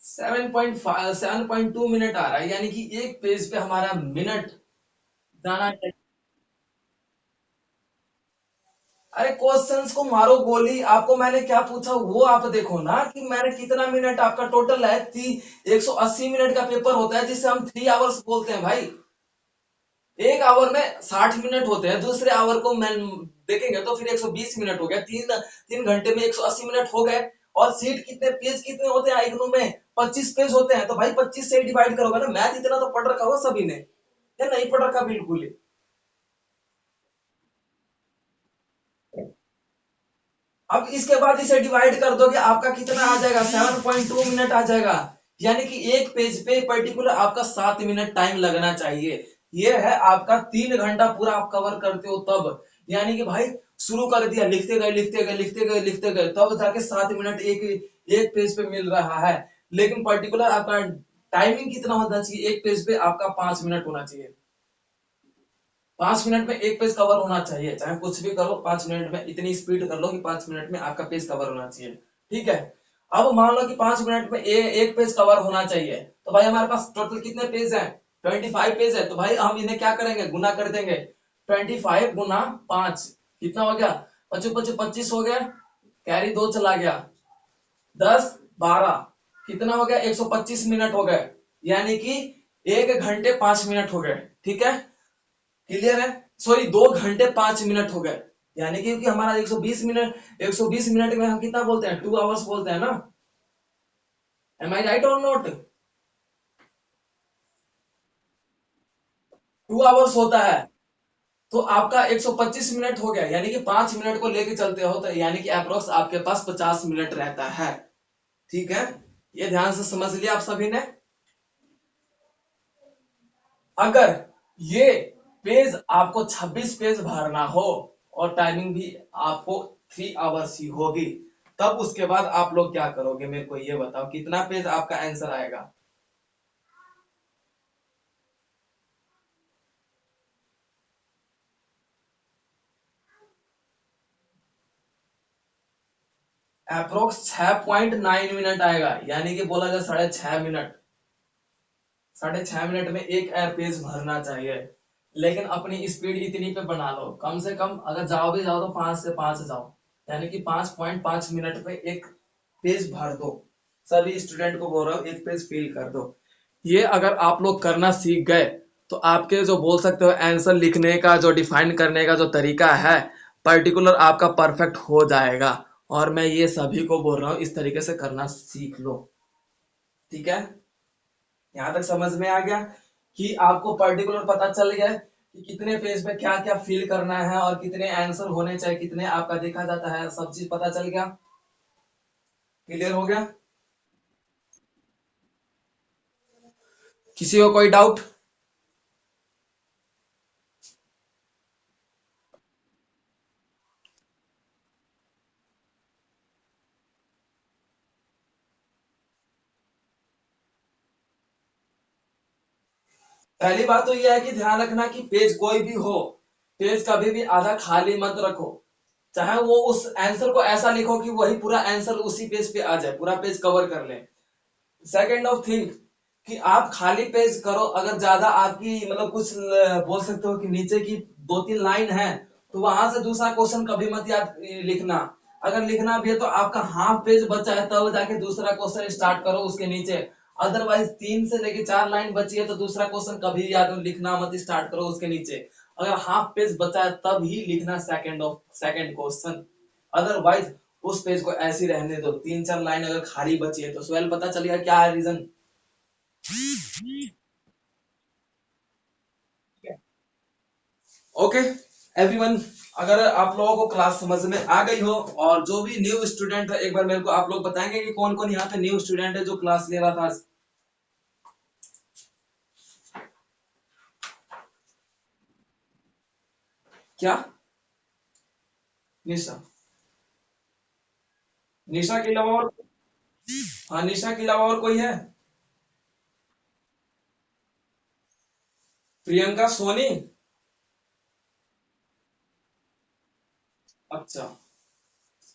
[SPEAKER 1] 7.2 मिनट आ रहा है, यानी कि एक पेज पे हमारा मिनट जाना चाहिए। अरे क्वेश्चंस को मारो गोली, आपको मैंने क्या पूछा वो आप देखो ना, कि मैंने कितना मिनट आपका टोटल है। 180 मिनट का पेपर होता है जिसे हम 3 आवर्स बोलते हैं भाई। एक आवर में 60 मिनट होते हैं, दूसरे आवर को मैं देखेंगे तो फिर 120 मिनट हो गया। तीन तीन घंटे में 180 मिनट हो गए। और सीट कितने पेज कितने होते हैं इग्नू में? 25 पेज होते हैं, तो भाई 25 से डिवाइड करोगे ना। मैथ इतना तो पढ़ रखा होगा सभी ने, या नहीं पढ़ रखा बिल्कुल ही? अब इसके बाद इसे डिवाइड कर दोगे, आपका कितना आ जाएगा, 7.2 मिनट आ जाएगा। यानी कि एक पेज पे पर्टिकुलर आपका 7 मिनट टाइम लगना चाहिए। ये है आपका 3 घंटा पूरा आप कवर करते हो तब। यानी कि भाई शुरू कर दिया, लिखते गए लिखते गए लिखते गए लिखते गए, तब जाके 7 मिनट एक एक पेज पे मिल रहा है। लेकिन पर्टिकुलर आपका टाइमिंग कितना होना चाहिए, एक पेज पे आपका 5 मिनट होना चाहिए। 5 मिनट में एक पेज कवर होना चाहिए, चाहे कुछ भी करो, 5 मिनट में इतनी स्पीड कर लो कि 5 मिनट में आपका पेज कवर होना चाहिए। ठीक है। अब मान लो कि 5 मिनट में एक पेज कवर होना चाहिए, तो भाई हमारे पास टोटल कितने पेज हैं, 25 पेज है। तो भाई हम इन्हें क्या करेंगे, गुना कर देंगे। 25 गुना 5 कितना हो गया, 25 25 हो गया, कैरी 2 चला गया, 10 12 कितना हो गया, 125 मिनट हो गए। यानी कि 1 घंटे 5 मिनट हो गए। ठीक है, क्लियर है। सॉरी, 2 घंटे 5 मिनट हो गए। यानी कि क्योंकि हमारा 120 मिनट, 120 मिनट में हम कितना बोलते हैं, 2 आवर्स बोलते हैं ना। एम आई राइट और नॉट। 2 आवर्स होता है। तो आपका 125 मिनट हो गया, यानी कि 5 मिनट को लेके चलते हो तो यानी कि अप्रोक्स आपके पास 50 मिनट रहता है। ठीक है, ये ध्यान से समझ लिया आप सभी ने। अगर ये पेज आपको 26 पेज भरना हो और टाइमिंग भी आपको 3 आवर्स ही होगी, तब उसके बाद आप लोग क्या करोगे, मेरे को ये बताओ, कितना पेज आपका आंसर आएगा। अप्रोक्स 6.9 मिनट आएगा, यानी कि बोला जाए 6.5 मिनट। 6.5 मिनट में एक पेज भरना चाहिए। लेकिन अपनी स्पीड इतनी पे बना लो, कम से कम अगर जाओ भी जाओ तो 5 से 5 जाओ, यानी कि 5.5 मिनट पे एक पेज भर दो। सभी स्टूडेंट को बोल रहा हूँ, एक पेज फिल कर दो। ये अगर आप लोग करना सीख गए, तो आपके जो बोल सकते हो आंसर लिखने का जो डिफाइन करने का जो तरीका है, पर्टिकुलर आपका परफेक्ट हो जाएगा। और मैं ये सभी को बोल रहा हूँ, इस तरीके से करना सीख लो। ठीक है, यहाँ तक समझ में आ गया कि आपको पर्टिकुलर पता चल गया कि कितने पेज पे क्या क्या फिल करना है और कितने आंसर होने चाहिए, कितने आपका देखा जाता है, सब चीज पता चल गया, क्लियर हो गया। किसी को कोई डाउट। पहली बात तो यह है कि ध्यान रखना कि पेज कोई भी हो, पेज कभी भी आधा खाली मत रखो। चाहे वो उस आंसर को ऐसा लिखो कि वही पूरा आंसर उसी पेज पे आ जाए, पूरा पेज कवर कर ले। सेकेंड ऑफ थिंग कि आप खाली पेज करो, अगर ज्यादा आपकी मतलब कुछ बोल सकते हो कि नीचे की 2 3 लाइन है, तो वहां से दूसरा क्वेश्चन कभी मत याद लिखना। अगर लिखना भी है तो आपका हाफ पेज बचा है तब जाके दूसरा क्वेश्चन स्टार्ट करो उसके नीचे। अदरवाइज 3 से लेके 4 लाइन बची है तो दूसरा क्वेश्चन कभी याद लिखना मत स्टार्ट करो उसके नीचे। अगर हाफ पेज बचा है तब ही लिखना सेकेंड क्वेश्चन। अदरवाइज उस पेज को ऐसे ही रहने दो। 3 4 लाइन अगर खाली बची है तो सवाल पता चलेगा क्या है रीजन। ओके एवरीवन, अगर आप लोगों को क्लास समझ में आ गई हो, और जो भी न्यू स्टूडेंट है एक बार मेरे को आप लोग बताएंगे कि कौन कौन यहाँ पे न्यू स्टूडेंट है जो क्लास ले रहा था आज। क्या, निशा, निशा के अलावा और, हाँ निशा के अलावा और कोई है। प्रियंका सोनी। अच्छा,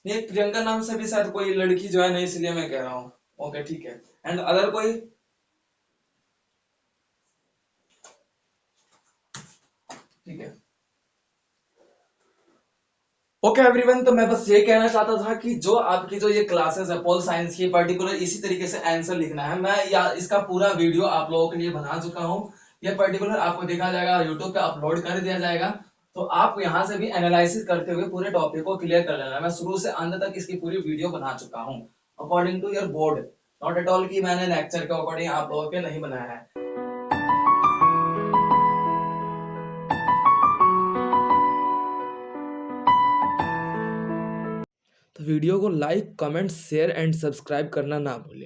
[SPEAKER 1] नहीं प्रियंका नाम से भी शायद कोई लड़की जो है नहीं, इसलिए मैं कह रहा हूँ। ओके ठीक है, एंड अदर कोई। ठीक है, ओके एवरीवन, तो मैं बस ये कहना चाहता था कि जो आपकी जो ये क्लासेस है पोल साइंस की, पर्टिकुलर इसी तरीके से आंसर लिखना है। मैं या इसका पूरा वीडियो आप लोगों के लिए बना चुका हूँ। ये पर्टिकुलर आपको देखा जाएगा, यूट्यूब पे अपलोड कर दिया जाएगा। तो आप यहाँ से भी एनालिसिस करते हुए पूरे टॉपिक को क्लियर कर लेना। मैं शुरू से अंत तक इसकी पूरी वीडियो बना चुका हूँ, according to your board, not at all की मैंने लेक्चर के अकॉर्डिंग आप लोगों के नहीं बनाया है।
[SPEAKER 2] तो वीडियो को like, comment, share and subscribe करना ना भूलें।